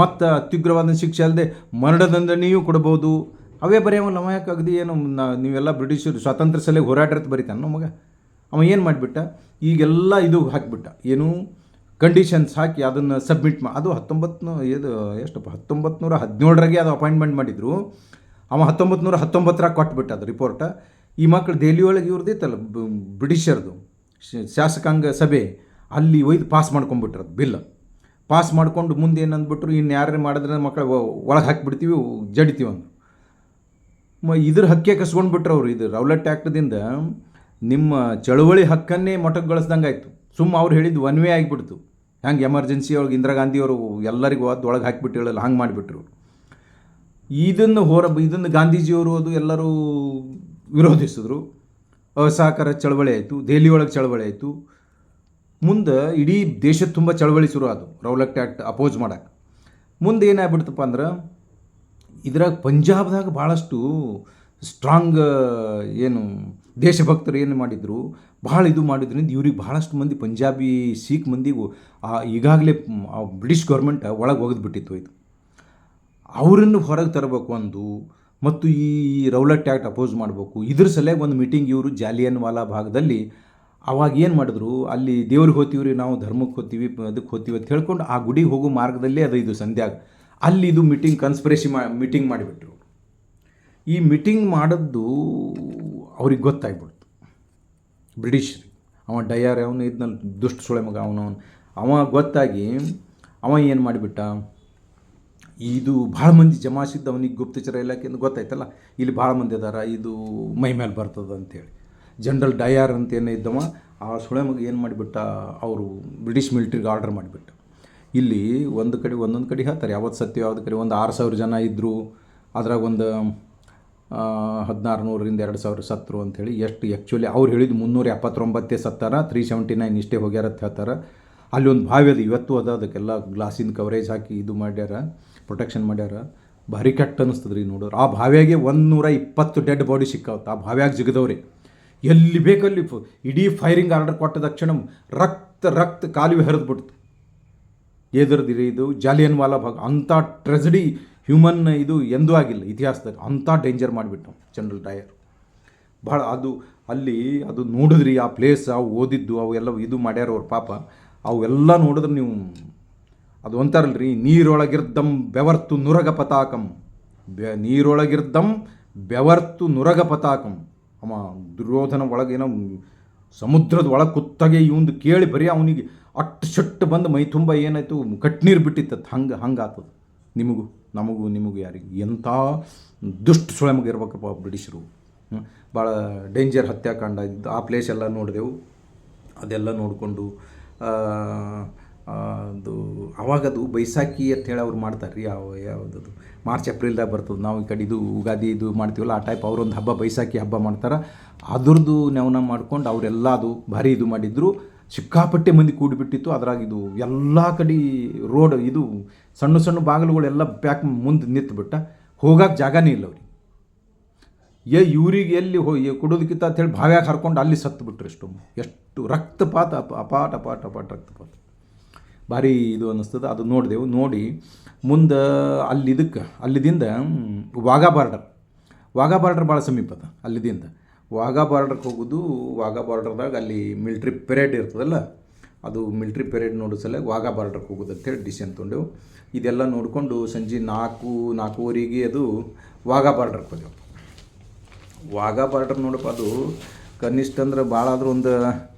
ಮತ್ತು ಅತ್ಯುಗ್ರವಾದ ಶಿಕ್ಷೆ ಅಲ್ಲದೆ ಮರಣದಂಡನೆಯೂ ಕೊಡ್ಬೋದು. ಅವೇ ಬರೆಯವಲ್ಲ ಅವ, ಯಾಕಾಗದಿ ಏನು ನೀವೆಲ್ಲ ಬ್ರಿಟಿಷರು ಸ್ವಾತಂತ್ರ್ಯ ಸಲಹೆ ಹೋರಾಟ ಬರೀತಾನೆ ನಮಗೆ. ಅವ ಏನು ಮಾಡಿಬಿಟ್ಟ, ಈಗೆಲ್ಲ ಇದು ಹಾಕಿಬಿಟ್ಟ, ಏನು ಕಂಡೀಷನ್ಸ್ ಹಾಕಿ ಅದನ್ನು ಸಬ್ಮಿಟ್ ಅದು 1917 ಅದು ಅಪಾಯಿಂಟ್ಮೆಂಟ್ ಮಾಡಿದರು. ಅವ 1919 ಕೊಟ್ಬಿಟ್ಟ ಅದು ರಿಪೋರ್ಟ. ಈ ಮಕ್ಕಳು ದೆಹಲಿ ಒಳಗೆ ಇವ್ರದಿತ್ತಲ್ಲ ಬ್ರಿಟಿಷರ್ದು ಶಾಸಕಾಂಗ ಸಭೆ, ಅಲ್ಲಿ ಒಯ್ದು ಪಾಸ್ ಮಾಡ್ಕೊಂಡ್ಬಿಟ್ರದು ಬಿಲ್. ಪಾಸ್ ಮಾಡ್ಕೊಂಡು ಮುಂದೆ ಏನಂದ್ಬಿಟ್ರು, ಇನ್ನು ಯಾರು ಮಾಡಿದ್ರೆ ಮಕ್ಕಳು ಒಳಗೆ ಹಾಕಿಬಿಡ್ತೀವಿ, ಜಡಿತೀವಿ ಅಂದರು. ಇದ್ರ ಹಕ್ಕೆ ಕಸ್ಕೊಂಡ್ಬಿಟ್ರು ಅವರು. ಇದು ರೌಲೆಟ್ ಆ್ಯಕ್ಟ್ದಿಂದ ನಿಮ್ಮ ಚಳುವಳಿ ಹಕ್ಕನ್ನೇ ಮೊಟಕುಗೊಳಿಸ್ದಂಗೆ ಆಯಿತು. ಅವ್ರು ಹೇಳಿದ್ದು ಒನ್ ವೇ ಆಗಿಬಿಡ್ತು. ಹ್ಯಾಂಗೆ ಎಮರ್ಜೆನ್ಸಿ ಒಳಗೆ ಇಂದಿರಾ ಗಾಂಧಿಯವರು ಎಲ್ಲರಿಗೂ ಒಳಗೆ ಹಾಕಿಬಿಟ್ಟು ಹೇಳಲ್ಲ, ಹಂಗೆ ಮಾಡಿಬಿಟ್ರು. ಇದನ್ನು ಗಾಂಧೀಜಿಯವರು ಅದು ಎಲ್ಲರೂ ವಿರೋಧಿಸಿದ್ರು. ಅಸಹಕಾರ ಚಳವಳಿ ಆಯಿತು, ದೆಹಲಿ ಒಳಗೆ ಚಳವಳಿ ಆಯಿತು. ಮುಂದೆ ಇಡೀ ದೇಶದ ತುಂಬ ಚಳವಳಿ ಶುರು ಆದವು ರೌಲೆಟ್ ಆ್ಯಕ್ಟ್ ಅಪೋಸ್ ಮಾಡೋಕ್ಕೆ. ಮುಂದೆ ಏನಾಗ್ಬಿಡ್ತಪ್ಪ ಅಂದ್ರೆ, ಇದ್ರಾಗ ಪಂಜಾಬ್ದಾಗ ಭಾಳಷ್ಟು ಸ್ಟ್ರಾಂಗ್ ಏನು ದೇಶಭಕ್ತರು ಏನು ಮಾಡಿದರು, ಭಾಳ ಇದು ಮಾಡಿದ್ರಿಂದ ಇವ್ರಿಗೆ ಭಾಳಷ್ಟು ಮಂದಿ ಪಂಜಾಬಿ ಸಿಖ್ ಮಂದಿಗೂ ಈಗಾಗಲೇ ಬ್ರಿಟಿಷ್ ಗೌರ್ಮೆಂಟ್ ಒಳಗೆ ಒಗೆದ್ಬಿಟ್ಟಿತ್ತು. ಇದು ಅವರನ್ನು ಹೊರಗೆ ತರಬೇಕು ಅಂದು ಮತ್ತು ಈ ರೌಲಟ್ ಆ್ಯಕ್ಟ್ ಅಪೋಸ್ ಮಾಡಬೇಕು. ಇದ್ರ ಸಲುವಾಗಿ ಒಂದು ಮೀಟಿಂಗ್ ಇವರು ಜಾಲಿಯನ್ ವಾಲಾ ಭಾಗದಲ್ಲಿ ಅವಾಗ ಏನು ಮಾಡಿದ್ರು, ಅಲ್ಲಿ ದೇವ್ರಿಗೆ ಹೋಗ್ತೀವಿ ರೀ, ನಾವು ಧರ್ಮಕ್ಕೆ ಹೋಗ್ತೀವಿ, ಅದಕ್ಕೆ ಹೋಗ್ತೀವಿ ಅಂತ ಹೇಳ್ಕೊಂಡು ಆ ಗುಡಿಗೆ ಹೋಗೋ ಮಾರ್ಗದಲ್ಲೇ ಅದು ಇದು ಸಂಧ್ಯಾಗ ಅಲ್ಲಿ ಇದು ಮೀಟಿಂಗ್ ಕನ್ಸ್ಪಿರೇಸಿ ಮೀಟಿಂಗ್ ಮಾಡಿಬಿಟ್ರು. ಈ ಮೀಟಿಂಗ್ ಮಾಡಿದ್ದು ಅವ್ರಿಗೆ ಗೊತ್ತಾಗ್ಬಿಡ್ತು ಬ್ರಿಟಿಷ್ರಿಗೆ. ಅವ ಡಯರ್ ಅವನು ಇದ್ನಲ್ಲಿ ದುಷ್ಟ ಸುಳೆ ಮಗ ಅವ ಗೊತ್ತಾಗಿ ಅವ ಏನು ಮಾಡಿಬಿಟ್ಟ, ಇದು ಭಾಳ ಮಂದಿ ಜಮಾಸಿದ್ದು ಅವನಿಗೆ ಗುಪ್ತಚರ ಇಲಾಖೆಯಿಂದ ಗೊತ್ತಾಯ್ತಲ್ಲ, ಇಲ್ಲಿ ಭಾಳ ಮಂದಿ ಅದಾರ, ಇದು ಮೈ ಮೇಲೆ ಬರ್ತದೆ ಅಂಥೇಳಿ. ಜನರಲ್ ಡಯರ್ ಅಂತ ಏನೋ ಇದ್ದವ ಆ ಸುಳೆ ಮಗ ಏನು ಮಾಡಿಬಿಟ್ಟ, ಅವರು ಬ್ರಿಟಿಷ್ ಮಿಲಿಟ್ರಿಗೆ ಆರ್ಡರ್ ಮಾಡಿಬಿಟ್ಟ. ಇಲ್ಲಿ ಒಂದು ಕಡೆ ಒಂದೊಂದು ಕಡೆ ಹೇಳ್ತಾರೆ ಯಾವತ್ತು ಸತ್ಯ ಯಾವ್ದು ಕಡೆ, ಒಂದು 6,000 ಜನ ಇದ್ದರು, ಅದ್ರಾಗ ಒಂದು 1600ರಿಂದ 2000 ಸತ್ತರು ಅಂಥೇಳಿ. ಎಷ್ಟು ಆ್ಯಕ್ಚುಲಿ ಅವ್ರು ಹೇಳಿದ್ದು 379 ಸತ್ತಾರ, 379 ಇಷ್ಟೇ ಹೋಗ್ಯಾರ ಅಂತ ಹೇಳ್ತಾರೆ. ಅಲ್ಲಿ ಒಂದು ಬಾವಿ ಅದು ಇವತ್ತು ಅದ, ಅದಕ್ಕೆಲ್ಲ ಗ್ಲಾಸಿನ ಕವರೇಜ್ ಹಾಕಿ ಇದು ಮಾಡ್ಯಾರ, ಪ್ರೊಟೆಕ್ಷನ್ ಮಾಡ್ಯಾರ. ಭಾರಿ ಕೆಟ್ಟ ಅನ್ನಿಸ್ತದ್ರಿ ನೋಡೋರು. ಆ ಬಾವಿಯಾಗೆ 120 ಡೆಡ್ ಬಾಡಿ ಸಿಕ್ಕಾವತ್ತು ಆ ಬಾವಿಯಾಗ ಜಿಗದವ್ರೆ. ಎಲ್ಲಿ ಬೇಕಲ್ಲಿ ಇಡೀ ಫೈರಿಂಗ್ ಆರ್ಡರ್ ಕೊಟ್ಟ ತಕ್ಷಣ ರಕ್ತ ಕಾಲುವೆ ಹರಿದ್ಬಿಡ್ತು. ಎದುರ್ದಿರಿ ಇದು ಜಾಲಿಯನ್ ವಾಲಾ ಬಾಗ್. ಅಂಥ ಟ್ರೆಜಡಿ ಹ್ಯೂಮನ್ ಇದು ಎಂದೂ ಆಗಿಲ್ಲ ಇತಿಹಾಸದಲ್ಲಿ. ಅಂಥ ಡೇಂಜರ್ ಮಾಡಿಬಿಟ್ಟು ಜನರಲ್ ಡಯರ್ ಭಾಳ. ಅದು ಅಲ್ಲಿ ಅದು ನೋಡಿದ್ರಿ ಆ ಪ್ಲೇಸ್, ಅವು ಓದಿದ್ದು ಅವೆಲ್ಲ ಇದು ಮಾಡ್ಯಾರ ಅವ್ರ ಪಾಪ. ಅವೆಲ್ಲ ನೋಡಿದ್ರೆ ನೀವು ಅದು ಅಂತಾರಲ್ರಿ, ನೀರೊಳಗಿರ್ದಂ ಬೆವರ್ತು ನುರಗ ಪತಾಕಂ, ನೀರೊಳಗಿರ್ದಂ ಬೆವರ್ತು ನುರಗ ಪತಾಕಂ. ಅವ ದುರ್ಯೋಧನ ಒಳಗೇನೋ ಸಮುದ್ರದ ಒಳಗೆ ಕುತ್ತಾಗೆ ಇವಂದು ಕೇಳಿ ಬರೀ ಅವನಿಗೆ ಅಟ್ಟು ಶಟ್ಟು ಬಂದು ಮೈ ತುಂಬ ಏನಾಯಿತು ಕಟ್ನೀರು ಬಿಟ್ಟಿತ್ತು. ಹಂಗೆ ಆಗ್ತದೆ ನಿಮಗೂ ಯಾರಿಗೆ. ಎಂಥ ದುಷ್ಟ ಸುಳೆಮಗ ಇರ್ಬೇಕಪ್ಪ ಬ್ರಿಟಿಷರು. ಭಾಳ ಡೇಂಜರ್ ಹತ್ಯಾಕಾಂಡ ಇದ್ದು ಆ ಪ್ಲೇಸ್ ಎಲ್ಲ ನೋಡಿದೆವು. ಅದೆಲ್ಲ ನೋಡಿಕೊಂಡು ಅದು ಅವಾಗದು ಬೈಸಾಖಿ ಅಂತೇಳಿ ಅವ್ರು ಮಾಡ್ತಾರೆ ರೀ. ಯಾವುದದು ಮಾರ್ಚ್ ಏಪ್ರಿಲ್ದಾಗ ಬರ್ತದೆ. ನಾವು ಈ ಕಡೆ ಇದು ಯುಗಾದಿ ಇದು ಮಾಡ್ತೀವಲ್ಲ ಆ ಟೈಪ್ ಅವರೊಂದು ಹಬ್ಬ ಬೈಸಾಖಿ ಹಬ್ಬ ಮಾಡ್ತಾರೆ. ಅದ್ರದ್ದು ನೆವನ ಮಾಡ್ಕೊಂಡು ಅವರೆಲ್ಲ ಅದು ಭಾರಿ ಇದು ಮಾಡಿದ್ರು. ಸಿಕ್ಕಾಪಟ್ಟೆ ಮಂದಿ ಕೂಡಿಬಿಟ್ಟಿತ್ತು. ಅದ್ರಾಗ ಇದು ಎಲ್ಲ ಕಡೆ ರೋಡ್ ಇದು ಸಣ್ಣ ಸಣ್ಣ ಬಾಗಿಲುಗಳೆಲ್ಲ ಪ್ಯಾಕ್ ಮುಂದೆ ನಿಂತುಬಿಟ್ಟ. ಹೋಗಕ್ಕೆ ಜಾಗನೇ ಇಲ್ಲ ಅವ್ರಿಗೆ. ಇವ್ರಿಗೆ ಎಲ್ಲಿ ಕೊಡೋದಕ್ಕಿಂತ ಅಂತೇಳಿ ಬಾವ್ಯಾಗ ಹರ್ಕೊಂಡು ಅಲ್ಲಿ ಸತ್ತುಬಿಟ್ರು. ಎಷ್ಟು ರಕ್ತಪಾತ, ಅಪಾಟ ರಕ್ತಪಾತ. ಭಾರಿ ಇದು ಅನ್ನಿಸ್ತದೆ. ಅದು ನೋಡಿದೆವು. ನೋಡಿ ಮುಂದೆ ಅಲ್ಲಿದಿಂದ ವಾಘಾ ಬಾರ್ಡರ್ ಭಾಳ ಸಮೀಪ ಅದ. ಅಲ್ಲಿದಿಂದ ವಾಘಾ ಬಾರ್ಡರ್ಗೆ ಹೋಗೋದು. ವಾಘಾ ಬಾರ್ಡರ್ದಾಗ ಅಲ್ಲಿ ಮಿಲ್ಟ್ರಿ ಪೆರೇಡ್ ಇರ್ತದಲ್ಲ, ಅದು ಮಿಲ್ಟ್ರಿ ಪೆರೇಡ್ ನೋಡೋ ಸಲ ವಾಘಾ ಬಾರ್ಡರ್ಗೆ ಹೋಗೋದು ಅಂತೇಳಿ ಡಿಸಿಷನ್ ತೊಗೊಂಡೆವು. ಇದೆಲ್ಲ ನೋಡಿಕೊಂಡು ಸಂಜೆ 4-4:15 ಅದು ವಾಘಾ ಬಾರ್ಡರ್ಗೆ ಹೋದೆವು. ವಾಘಾ ಬಾರ್ಡರ್ ನೋಡಪ್ಪ, ಅದು ಕನಿಷ್ಠ ಅಂದ್ರೆ ಭಾಳ ಆದರೂ ಒಂದು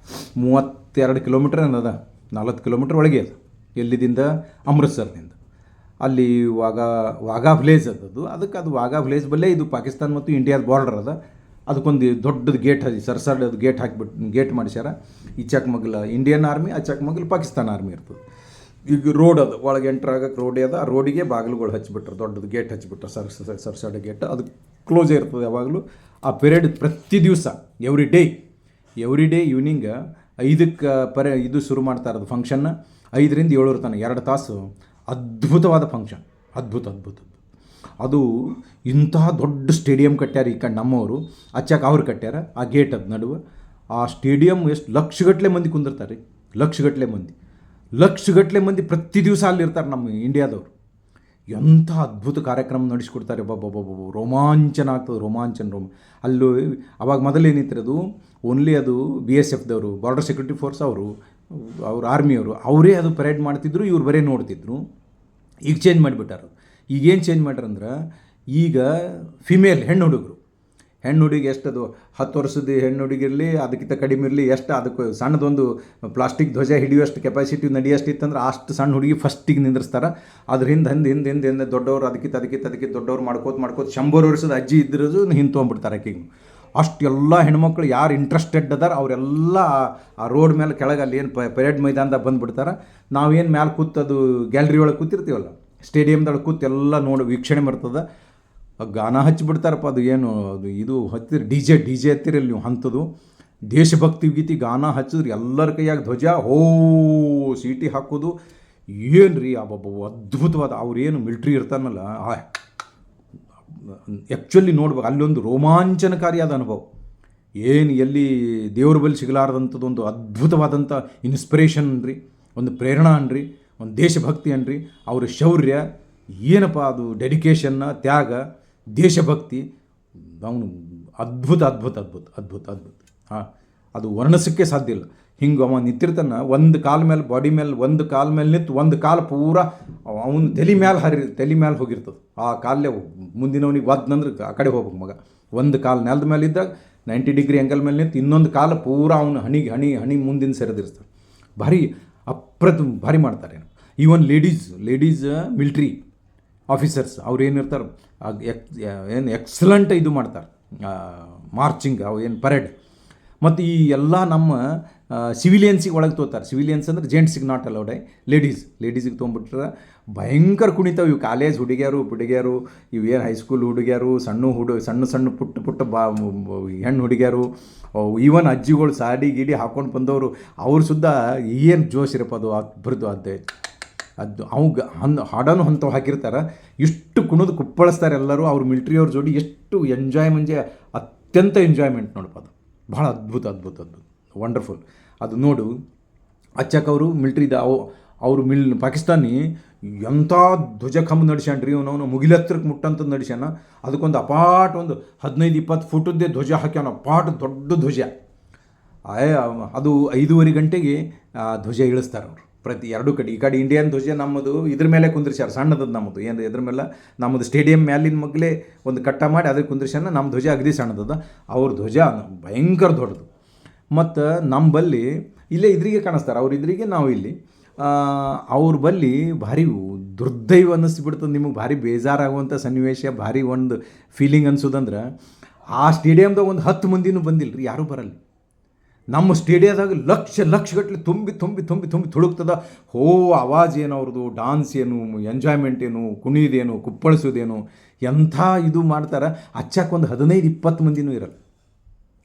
32 ಕಿಲೋಮೀಟ್ರ್ ಅನ್ನದ, 40 ಕಿಲೋಮೀಟ್ರ್ ಒಳಗೆ ಅದು. ಎಲ್ಲಿದಿಂದ? ಅಮೃತ್ಸರ್ದಿಂದ. ಅಲ್ಲಿ ವಾಘಾ ವಿಲೇಜ್ ಅದದು. ಅದು ವಾಘಾ ವಿಲೇಜ್ ಬಲ್ಲೇ ಇದು ಪಾಕಿಸ್ತಾನ ಮತ್ತು ಇಂಡಿಯಾದ ಬಾರ್ಡರ್ ಅದ. ಅದಕ್ಕೊಂದು ದೊಡ್ಡದು ಗೇಟ್ ಸರಸಡ್ ಅದು ಗೇಟ್ ಮಾಡಿಸ್ಯಾರ. ಈ ಚಕ್ಮಗ್ಲ ಇಂಡಿಯನ್ ಆರ್ಮಿ, ಆ ಚಕ್ಮಗ್ಲ ಪಾಕಿಸ್ತಾನ ಆರ್ಮಿ ಇರ್ತದೆ. ಈಗ ರೋಡ್ ಅದು ಒಳಗೆ ಎಂಟ್ರ್ ಆಗಕ್ಕೆ ರೋಡೇ ಅದ. ಆ ರೋಡಿಗೆ ಬಾಗಿಲುಗಳು ಹಚ್ಚಿಬಿಟ್ರೆ, ದೊಡ್ಡದು ಗೇಟ್ ಹಚ್ಚಿಬಿಟ್ರೆ, ಸರಸಡ್ ಗೇಟ್. ಅದು ಕ್ಲೋಸೇ ಇರ್ತದೆ ಯಾವಾಗಲೂ. ಆ ಪೆರೇಡ್ ಪ್ರತಿ ದಿವಸ ಎವ್ರಿ ಡೇ ಈವ್ನಿಂಗ್ 5ಕ್ಕೆ ಇದು ಶುರು ಮಾಡ್ತಾ ಇರೋದು ಫಂಕ್ಷನ್ನ. 5ರಿಂದ 7 ತನಕ 2 ತಾಸು ಅದ್ಭುತವಾದ ಫಂಕ್ಷನ್. ಅದ್ಭುತ. ಅದು ಇಂತಹ ದೊಡ್ಡ ಸ್ಟೇಡಿಯಂ ಕಟ್ಟ್ಯಾರ ಈ ಕಡೆ ನಮ್ಮವರು. ಅಚ್ಚಾಕ ಅವ್ರು ಕಟ್ಟ್ಯಾರ ಆ ಗೇಟ್ ಅದು ನಡುವೆ. ಆ ಸ್ಟೇಡಿಯಂ ಎಷ್ಟು ಲಕ್ಷಗಟ್ಟಲೆ ಮಂದಿ ಕುಂದಿರ್ತಾರೆ ರೀ. ಲಕ್ಷಗಟ್ಟಲೆ ಮಂದಿ ಪ್ರತಿ ದಿವಸ ಅಲ್ಲಿರ್ತಾರೆ ನಮ್ಮ ಇಂಡಿಯಾದವರು. ಎಂಥ ಅದ್ಭುತ ಕಾರ್ಯಕ್ರಮ ನಡೆಸ್ಕೊಡ್ತಾರೆ. ರೋಮಾಂಚನ ಆಗ್ತದೆ. ಅಲ್ಲೂ ಅವಾಗ ಮೊದಲೇನಿತ್ತಿರೋದು ಓನ್ಲಿ ಅದು BSFದವರು, ಬಾರ್ಡರ್ ಸೆಕ್ಯೂರಿಟಿ ಫೋರ್ಸ್ ಅವ್ರ ಆರ್ಮಿಯವರು ಅವರೇ ಅದು ಪರೇಡ್ ಮಾಡ್ತಿದ್ರು. ಇವ್ರು ಬರೀ ನೋಡ್ತಿದ್ರು. ಈಗ ಚೇಂಜ್ ಮಾಡಿಬಿಟ್ಟಾರೆ. ಈಗೇನು ಚೇಂಜ್ ಮಾಡ್ಯಾರಂದ್ರೆ, ಈಗ ಫಿಮೇಲ್ ಹೆಣ್ಣು ಹುಡುಗಿ ಎಷ್ಟದು 10 ವರ್ಷದ ಹೆಣ್ಣು ಹುಡುಗಿರಲಿ, ಅದಕ್ಕಿಂತ ಕಡಿಮೆ ಇರಲಿ, ಎಷ್ಟು ಅದಕ್ಕೆ ಸಣ್ಣದೊಂದು ಪ್ಲಾಸ್ಟಿಕ್ ಧ್ವಜ ಹಿಡಿಯುವಷ್ಟು ಕೆಪಾಸಿಟಿ ನಡೆಯೋಷ್ಟು ಇತ್ತಂದ್ರೆ ಅಷ್ಟು ಸಣ್ಣ ಹುಡುಗಿ ಫಸ್ಟಿಗೆ ನಿಂದಿರ್ಸ್ತಾರೆ. ಅದ್ರ ಹಿಂದೆ ದೊಡ್ಡವ್ರು ಅದಕ್ಕಿಂತ ದೊಡ್ಡವ್ರು ಮಾಡ್ಕೋತ 100 ವರ್ಷದ ಅಜ್ಜಿ ಇದ್ರದು ತೊಗೊಂಡ್ಬಿಡ್ತಾರೆ ಆಕೆಗೆ. ಅಷ್ಟೆಲ್ಲ ಹೆಣ್ಮಕ್ಳು ಯಾರು ಇಂಟ್ರೆಸ್ಟೆಡ್ ಅದಾರ ಅವರೆಲ್ಲ ಆ ರೋಡ್ ಮೇಲೆ ಕೆಳಗೆ ಅಲ್ಲಿ ಏನು ಪರೇಡ್ ಮೈದಾನದಾಗ ಬಂದುಬಿಡ್ತಾರೆ. ನಾವೇನು ಮ್ಯಾಲೆ ಕೂತದು ಗ್ಯಾಲ್ರಿ ಒಳಗೆ ಕೂತಿರ್ತೀವಲ್ಲ, ಸ್ಟೇಡಿಯಮ್ದೊಳಗೆ ಕೂತು ಎಲ್ಲ ವೀಕ್ಷಣೆ ಬರ್ತದೆ. ಗಾನ ಹಚ್ಚಿಬಿಡ್ತಾರಪ್ಪ. ಅದು ಏನು ಅದು ಇದು ಹಚ್ಚಿರಿ ಡಿ ಜೆ ಹತ್ತಿರಲ್ಲಿ ನೀವು ಅಂಥದ್ದು ದೇಶಭಕ್ತಿ ಗೀತಿ ಗಾನ ಹಚ್ಚಿದ್ರಿ. ಎಲ್ಲರ ಕೈಯಾಗ ಧ್ವಜ ಸೀಟಿ ಹಾಕೋದು. ಏನು ರೀ ಅದ್ಭುತವಾದ ಅವ್ರೇನು ಮಿಲ್ಟ್ರಿ ಇರ್ತಾನಲ್ಲ, ಆ್ಯಕ್ಚುಲಿ ನೋಡ್ಬೇಕು. ಅಲ್ಲೊಂದು ರೋಮಾಂಚನಕಾರಿಯಾದ ಅನುಭವ. ಎಲ್ಲಿ ದೇವ್ರ ಬಳಿ ಸಿಗಲಾರ್ದಂಥದ್ದೊಂದು ಅದ್ಭುತವಾದಂಥ ಇನ್ಸ್ಪಿರೇಷನ್ ಅನ್ರಿ, ಒಂದು ಪ್ರೇರಣಾ ಅನ್ರಿ, ಒಂದು ದೇಶಭಕ್ತಿ ಅನ್ರಿ. ಅವ್ರ ಶೌರ್ಯ ಏನಪ್ಪ, ಅದು ಡೆಡಿಕೇಶನ್ನ, ತ್ಯಾಗ ದೇಶಭಕ್ತಿ, ಅವನು ಅದ್ಭುತ ಅದ್ಭುತ ಅದ್ಭುತ ಅದ್ಭುತ ಅದ್ಭುತ. ಹಾಂ, ಅದು ವರ್ಣಿಸೋಕ್ಕೆ ಸಾಧ್ಯ ಇಲ್ಲ. ಹಿಂಗೆ ಅವ ನಿಂತಿರ್ತಾನೆ, ಒಂದು ಕಾಲ ಮೇಲೆ ಬಾಡಿ ಮೇಲೆ ಒಂದು ಕಾಲ ಮೇಲೆ ನಿಂತು ಒಂದು ಕಾಲು ಪೂರ ಅವನು ತಲೆ ಮೇಲೆ ಹೋಗಿರ್ತದೆ. ಆ ಕಾಲೇ ಮುಂದಿನವನಿಗೆ ಒದ್ನಂದ್ರೆ ಆ ಕಡೆ ಹೋಗ್ಬೇಕು ಮಗ. ಒಂದು ಕಾಲು ನೆಲದ ಮೇಲೆ ಇದ್ದಾಗ 90 ಡಿಗ್ರಿ ಆ್ಯಂಗಲ್ ಮೇಲೆ ನಿಂತು ಇನ್ನೊಂದು ಕಾಲ ಪೂರ ಅವನು ಹಣಿ ಮುಂದಿನ ಸೆರೆದಿರ್ತಾರೆ. ಭಾರಿ ಭಾರಿ ಮಾಡ್ತಾರೆ. ಈವನ್ ಲೇಡೀಸ್ ಮಿಲ್ಟ್ರಿ ಆಫೀಸರ್ಸ್ ಅವ್ರು ಏನಿರ್ತಾರೆ ಏನು ಎಕ್ಸಲೆಂಟ್ ಇದು ಮಾಡ್ತಾರೆ, ಮಾರ್ಚಿಂಗ್ ಅವು ಏನು ಪರೇಡ್. ಮತ್ತು ಈ ಎಲ್ಲ ನಮ್ಮ ಸಿವಿಲಿಯನ್ಸಿಗೆ ಒಳಗೆ ತೋತಾರೆ. ಸಿವಿಲಿಯನ್ಸ್ ಅಂದ್ರೆ ಜೆಂಟ್ಸಿಗೆ ನಾಟ್ ಅಲೌಡ್, ಲೇಡೀಸಿಗೆ ತೊಗೊಂಬಿಟ್ರೆ ಭಯಂಕರ ಕುಣಿತಾವೆ ಇವು. ಕಾಲೇಜ್ ಹುಡುಗಿಯರು ಇವು ಏನು ಹೈಸ್ಕೂಲ್ ಹುಡುಗಿಯರು, ಸಣ್ಣ ಪುಟ್ಟ ಹೆಣ್ಣು ಹುಡುಗಿಯರು, ಈವನ್ ಅಜ್ಜಿಗಳು ಸಾಡಿ ಗೀಡಿ ಹಾಕ್ಕೊಂಡು ಬಂದವರು, ಅವ್ರು ಸುದ್ದ ಏನು ಜೋಶ್ ಇರಪ್ಪ ಅದು ಬರೆದು ಅದು ಅವಾಗ ಹಾಡನ್ನು ಅಂಥವು ಹಾಕಿರ್ತಾರೆ. ಇಷ್ಟು ಕುಣಿದು ಕುಪ್ಪಳಿಸ್ತಾರೆ ಎಲ್ಲರೂ. ಅವ್ರು ಮಿಲ್ಟ್ರಿಯವ್ರ ಜೋಡಿ ಎಷ್ಟು ಅತ್ಯಂತ ಎಂಜಾಯ್ಮೆಂಟ್ ನೋಡಪ್ಪ. ಅದು ಭಾಳ ಅದ್ಭುತ ವಂಡರ್ಫುಲ್. ಅದು ನೋಡು, ಅಚ್ಚಕ್ ಅವರು ಮಿಲ್ಟ್ರಿದ ಅವರು ಪಾಕಿಸ್ತಾನಿ ಎಂಥ ಧ್ವಜ ಕಂಬ ನಡೆಸ್ಯಾನ್ರಿ ಅವನು. ಮುಗಿಲತ್ರಕ್ಕೆ ಮುಟ್ಟಂಥದ್ದು ನಡೆಸ್ಯಾನ. ಅದಕ್ಕೊಂದು ಅಪಾಟ್ ಒಂದು 15-20 ಫುಟದ್ದೇ ಧ್ವಜ ಹಾಕ್ಯಾನ, ಅಪಾಟ್ ದೊಡ್ಡ ಧ್ವಜ. ಅದು 5:30 ಗಂಟೆಗೆ ಧ್ವಜ ಇಳಿಸ್ತಾರೆ ಅವರು ಪ್ರತಿ ಎರಡು ಕಡೆ. ಈ ಕಡೆ ಇಂಡಿಯನ್ ಧ್ವಜ ನಮ್ಮದು ಇದ್ರ ಮೇಲೆ ಕುಂದ್ರಿಸ್ಯಾರ, ಸಣ್ಣದದು ನಮ್ಮದು ಏನು ಇದ್ರ ಮೇಲೆ ನಮ್ಮದು ಸ್ಟೇಡಿಯಂ ಮ್ಯಾಲಿನ ಮಗ್ಲೇ ಒಂದು ಕಟ್ಟ ಮಾಡಿ ಅದಕ್ಕೆ ಕುಂದ್ರಿಸ್ಯಾನ. ನಮ್ಮ ಧ್ವಜ ಅಗದಿ ಸಣ್ಣದದ, ಅವ್ರ ಧ್ವಜ ಭಯಂಕರ ದೊಡ್ಡದು. ಮತ್ತು ನಮ್ಮ ಬಲ್ಲಿ ಇಲ್ಲೇ ಇದ್ರಿಗೆ ಕಾಣಿಸ್ತಾರೆ, ಅವ್ರ ಇದ್ರಿಗೆ ನಾವು ಇಲ್ಲಿ. ಅವ್ರ ಬಲ್ಲಿ ಭಾರಿ ದುರ್ದೈವ ಅನ್ನಿಸ್ಬಿಡ್ತದೆ ನಿಮಗೆ. ಭಾರಿ ಬೇಜಾರಾಗುವಂಥ ಸನ್ನಿವೇಶ, ಭಾರಿ ಒಂದು ಫೀಲಿಂಗ್ ಅನ್ಸೋದಂದ್ರೆ, ಆ ಸ್ಟೇಡಿಯಮ್ದಾಗ ಒಂದು 10 ಮಂದಿನೂ ಬಂದಿಲ್ಲ ರೀ, ಯಾರೂ ಬರಲ್ಲ. ನಮ್ಮ ಸ್ಟೇಡಿಯಮ್ದಾಗ ಲಕ್ಷಗಟ್ಟಲೆ ತುಂಬಿ ತುಳುಕ್ತದ. ಆವಾಜ್ ಏನು ಅವ್ರದ್ದು, ಡಾನ್ಸ್ ಏನು, ಎಂಜಾಯ್ಮೆಂಟ್ ಏನು, ಕುಣಿಯೋದೇನು, ಕುಪ್ಪಳಿಸೋದೇನು, ಎಂಥ ಇದು ಮಾಡ್ತಾರೆ. ಅಚ್ಚಾಕ ಒಂದು 15-20 ಮಂದಿನೂ ಇರಲ್ಲ.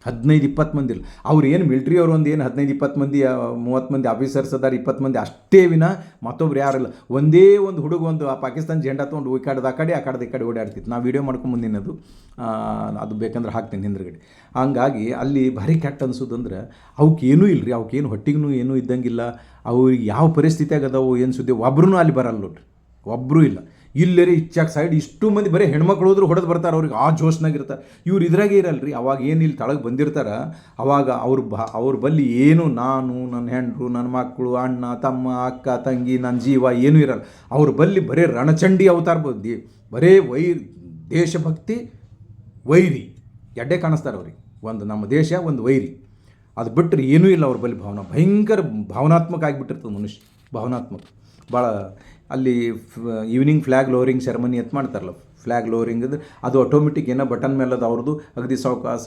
15-20 ಮಂದಿ ಇಲ್ಲ. ಅವ್ರು ಏನು ಮಿಲ್ಟ್ರಿಯವ್ರು ಒಂದು ಏನು 15-20 ಮಂದಿ 30 ಮಂದಿ ಆಫೀಸರ್ಸ್ ಅದಾರ, 20 ಮಂದಿ ಅಷ್ಟೇ ವಿನ ಮತ್ತೊಬ್ರು ಯಾರಿಲ್ಲ. ಒಂದೇ ಒಂದು ಹುಡುಗ ಒಂದು ಆ ಪಾಕಿಸ್ತಾನ ಜೆಂಡಾ ತೊಗೊಂಡು ಈ ಕಡೆ ಓಡಾಡ್ತಿತ್ತು. ನಾವು ವೀಡಿಯೋ ಮಾಡ್ಕೊಂಬಂದಿನದು, ಅದು ಬೇಕಂದ್ರೆ ಹಾಕ್ತೀನಿ ಹಿಂದ್ರಗಡೆ. ಹಂಗಾಗಿ ಅಲ್ಲಿ ಭಾರಿ ಕೆಟ್ಟ ಅನ್ಸೋದಂದ್ರೆ ಅವಕ್ಕೇನೂ ಇಲ್ಲ ರೀ, ಅವಕ್ಕೇನು ಹೊಟ್ಟಿಗೂ ಏನೂ ಇದ್ದಂಗಿಲ್ಲ. ಅವ್ರಿಗೆ ಯಾವ ಪರಿಸ್ಥಿತಿಯಾಗ ಅದಾವು ಏನು ಸುದ್ದಿ, ಒಬ್ರೂ ಅಲ್ಲಿ ಬರಲ್ಲ ನೋಡ್ರಿ, ಒಬ್ಬರೂ ಇಲ್ಲ. ಇಲ್ಲೇ ಇಚ್ಚಾಕ ಸೈಡ್ ಇಷ್ಟು ಮಂದಿ ಬರೀ ಹೆಣ್ಮಕ್ಳು ಹೋದ್ರು ಹೊಡೆದು ಬರ್ತಾರೆ. ಅವ್ರಿಗೆ ಆ ಜೋಶ್ನಾಗಿರ್ತಾರೆ. ಇವ್ರು ಇದ್ರಾಗೆ ಇರಲ್ಲ ರೀ. ಅವಾಗ ಏನು ಇಲ್ಲಿ ತಳಗೆ ಬಂದಿರ್ತಾರೆ, ಅವಾಗ ಅವ್ರ ಬಲ್ಲಿ ಏನು ನಾನು, ನನ್ನ ಹೆಂಡರು, ನನ್ನ ಮಕ್ಕಳು, ಅಣ್ಣ ತಮ್ಮ, ಅಕ್ಕ ತಂಗಿ, ನನ್ನ ಜೀವ ಏನೂ ಇರಲ್ಲ. ಅವ್ರ ಬಲ್ಲಿ ಬರೀ ರಣಚಂಡಿ ಅವತಾರ ಬದ್ದಿ, ಬರೇ ದೇಶಭಕ್ತಿ, ವೈರಿ ಎಡ್ಡೆ ಕಾಣಿಸ್ತಾರೆ ಅವ್ರಿಗೆ. ಒಂದು ನಮ್ಮ ದೇಶ, ಒಂದು ವೈರಿ, ಅದು ಬಿಟ್ಟರೆ ಏನೂ ಇಲ್ಲ ಅವ್ರ ಬಲ್ಲಿ. ಭಯಂಕರ ಭಾವನಾತ್ಮಕ ಆಗಿಬಿಟ್ಟಿರ್ತದೆ ಮನುಷ್ಯ, ಭಾವನಾತ್ಮಕ ಭಾಳ. ಅಲ್ಲಿ ಈವ್ನಿಂಗ್ ಫ್ಲ್ಯಾಗ್ ಲೋವರಿಂಗ್ ಸೆರೆಮನಿ ಅಂತ ಮಾಡ್ತಾರಲ್ಲ, ಫ್ಲ್ಯಾಗ್ ಲೋವರಿಂಗ್ ಅದು ಆಟೋಮೆಟಿಕ್ ಏನೋ ಬಟನ್ ಮೇಲೆ ಅದು ಅವ್ರದ್ದು ಅಗದಿ ಸಾವಕಾಶ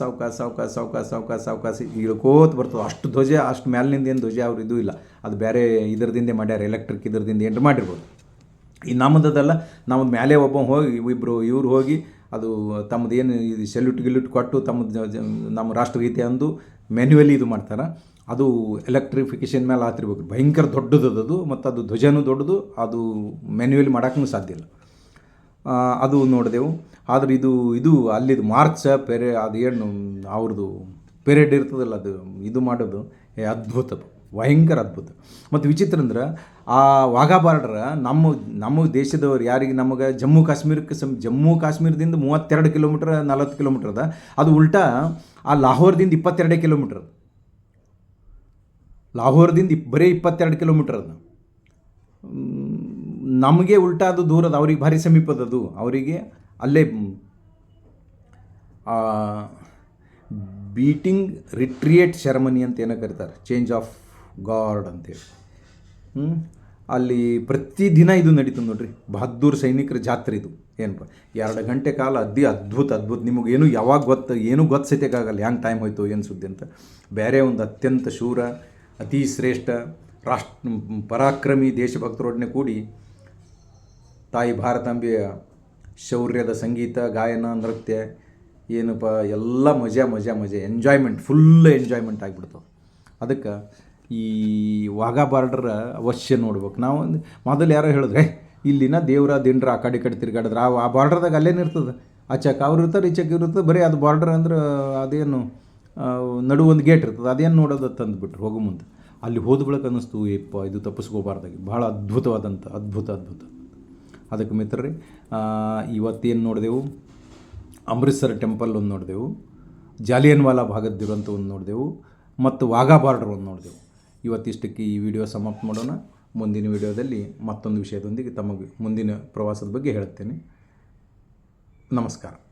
ಇಳ್ಕೋತ ಬರ್ತದೆ. ಅಷ್ಟು ಧ್ವಜ, ಅಷ್ಟು ಮ್ಯಾಲಿನಿಂದ ಏನು ಧ್ವಜ ಅವ್ರು ಇದು ಇಲ್ಲ, ಅದು ಬೇರೆ ಇದರದಿಂದ ಮಾಡ್ಯಾರ, ಎಲೆಕ್ಟ್ರಿಕ್ ಇದರದಿಂದ ಏನು ಮಾಡಿರ್ಬೋದು. ಈ ನಮ್ಮದಲ್ಲ, ನಮ್ಮದು ಮೇಲೆ ಒಬ್ಬ ಹೋಗಿ ಇವ್ರು ಹೋಗಿ ಅದು ತಮ್ಮದು ಏನು ಇದು ಸೆಲ್ಯೂಟ್ ಕೊಟ್ಟು ನಮ್ಮ ರಾಷ್ಟ್ರಗೀತೆ ಅಂದು ಮ್ಯಾನ್ಯುವಲಿ ಇದು ಮಾಡ್ತಾರೆ. ಅದು ಎಲೆಕ್ಟ್ರಿಫಿಕೇಷನ್ ಮೇಲೆ ಆತಿರ್ಬೇಕು, ಭಯಂಕರ ದೊಡ್ಡದು. ಮತ್ತು ಅದು ಧ್ವಜನೂ ದೊಡ್ಡದು, ಅದು ಮ್ಯಾನ್ಯುವಲಿ ಮಾಡೋಕ್ಕೂ ಸಾಧ್ಯ ಇಲ್ಲ. ಅದು ನೋಡಿದೆವು. ಆದರೆ ಇದು ಅಲ್ಲಿದು ಮಾರ್ಚ್ ಅದು ಏನು ಅವ್ರದ್ದು ಪೆರೇಡ್ ಇರ್ತದಲ್ಲ, ಅದು ಇದು ಮಾಡೋದು ಅದ್ಭುತ, ಭಯಂಕರ ಅದ್ಭುತ. ಮತ್ತು ವಿಚಿತ್ರ ಅಂದ್ರೆ ಆ ವಾಘಾ ಬಾರ್ಡ್ರ ನಮ್ಮ ದೇಶದವ್ರು ಯಾರಿಗೆ ನಮಗೆ ಜಮ್ಮು ಕಾಶ್ಮೀರದಿಂದ 32 ಕಿಲೋಮೀಟ್ರ್ 40 ಕಿಲೋಮೀಟ್ರ್ ಅದ. ಅದು ಉಲ್ಟಾ ಆ ಲಾಹೋರ್ದಿಂದ 22 ಕಿಲೋಮೀಟ್ರ್ ಅದು. ಲಾಹೋರ್ದಿಂದ ಬರೀ 22 ಕಿಲೋಮೀಟ್ರ್ ಅದು. ನಮಗೆ ಉಲ್ಟಾ ಅದು ದೂರದ, ಅವ್ರಿಗೆ ಭಾರಿ ಸಮೀಪದದು. ಅವರಿಗೆ ಅಲ್ಲೇ ಬೀಟಿಂಗ್ ರಿಟ್ರಿಯೇಟ್ ಸೆರೆಮನಿ ಅಂತ ಏನೋ ಕರೀತಾರೆ, ಚೇಂಜ್ ಆಫ್ ಗಾರ್ಡ್ ಅಂತೇಳಿ. ಅಲ್ಲಿ ಪ್ರತಿದಿನ ಇದು ನಡೀತದೆ ನೋಡ್ರಿ, ಬಹದ್ದೂರ್ ಸೈನಿಕರ ಜಾತ್ರೆ ಇದು. ಏನಪ್ಪ 2 ಗಂಟೆ ಕಾಲ ಅದ್ಭುತ. ನಿಮಗೇನು ಯಾವಾಗ ಏನೂ ಗೊತ್ತಿಸೋಕ್ಕಾಗಲ್ಲ ಹ್ಯಾಂಗೆ ಟೈಮ್ ಹೋಯ್ತು ಏನು ಸುದ್ದಿ ಅಂತ. ಬೇರೆ ಒಂದು ಅತ್ಯಂತ ಶೂರ, ಅತಿ ಶ್ರೇಷ್ಠ ಪರಾಕ್ರಮಿ ದೇಶಭಕ್ತರೊಡನೆ ಕೂಡಿ ತಾಯಿ ಭಾರತಾಂಬೆಯ ಶೌರ್ಯದ ಸಂಗೀತ, ಗಾಯನ, ನೃತ್ಯ ಏನಪ್ಪ ಎಲ್ಲ ಮಜಾ ಎಂಜಾಯ್ಮೆಂಟ್, ಫುಲ್ ಎಂಜಾಯ್ಮೆಂಟ್ ಆಗಿಬಿಡ್ತಾವೆ. ಅದಕ್ಕೆ ಈ ವಾಘಾ ಬಾರ್ಡರ್ ಅವಶ್ಯ ನೋಡ್ಬೇಕು ನಾವು. ಮೊದಲು ಯಾರೋ ಹೇಳಿದ್ರೆ ಇಲ್ಲಿನ ದೇವರ ದಿಂಡ್ರ ಆ ಕಡೆ ತಿರ್ಗಾಡಿದ್ರೆ ಆ ಬಾರ್ಡ್ರದಾಗ ಅಲ್ಲೇನಿರ್ತದೆ, ಆಚೆಕ್ ಅವ್ರು ಇರ್ತಾರೆ, ಈಚೆಕ್ ಇರ್ತದೆ. ಬರೀ ಅದು ಬಾರ್ಡರ್ ಅಂದ್ರೆ ಅದೇನು ನಡು ಒಂದು ಗೇಟ್ ಇರ್ತದೆ, ಅದೇನು ನೋಡೋದು ತಂದುಬಿಟ್ರು ಹೋಗೋ ಮುಂದೆ. ಅಲ್ಲಿ ಹೋದ ಬಳಿಕ ಅನ್ನಿಸ್ತು, ಇದು ತಪ್ಪಿಸ್ಕೋಬಾರ್ದಾಗಿ. ಭಾಳ ಅದ್ಭುತವಾದಂಥ ಅದ್ಭುತ. ಅದಕ್ಕೆ ಮಿತ್ರರೇ, ಇವತ್ತೇನು ನೋಡಿದೆವು, ಅಮೃತ್ಸರ್ ಟೆಂಪಲ್ ಒಂದು ನೋಡಿದೆವು, ಜಾಲಿಯನ್ ವಾಲಾ ಭಾಗದ್ದಿರುವಂಥ ಒಂದು ನೋಡಿದೆವು ಮತ್ತು ವಾಘಾ ಬಾರ್ಡರ್ ಒಂದು ನೋಡಿದೆವು. ಇವತ್ತಿಷ್ಟಕ್ಕೆ ಈ ವಿಡಿಯೋ ಸಮಾಪ್ತ ಮಾಡೋಣ. ಮುಂದಿನ ವಿಡಿಯೋದಲ್ಲಿ ಮತ್ತೊಂದು ವಿಷಯದೊಂದಿಗೆ ತಮಗೆ ಮುಂದಿನ ಪ್ರವಾಸದ ಬಗ್ಗೆ ಹೇಳುತ್ತೇನೆ. ನಮಸ್ಕಾರ.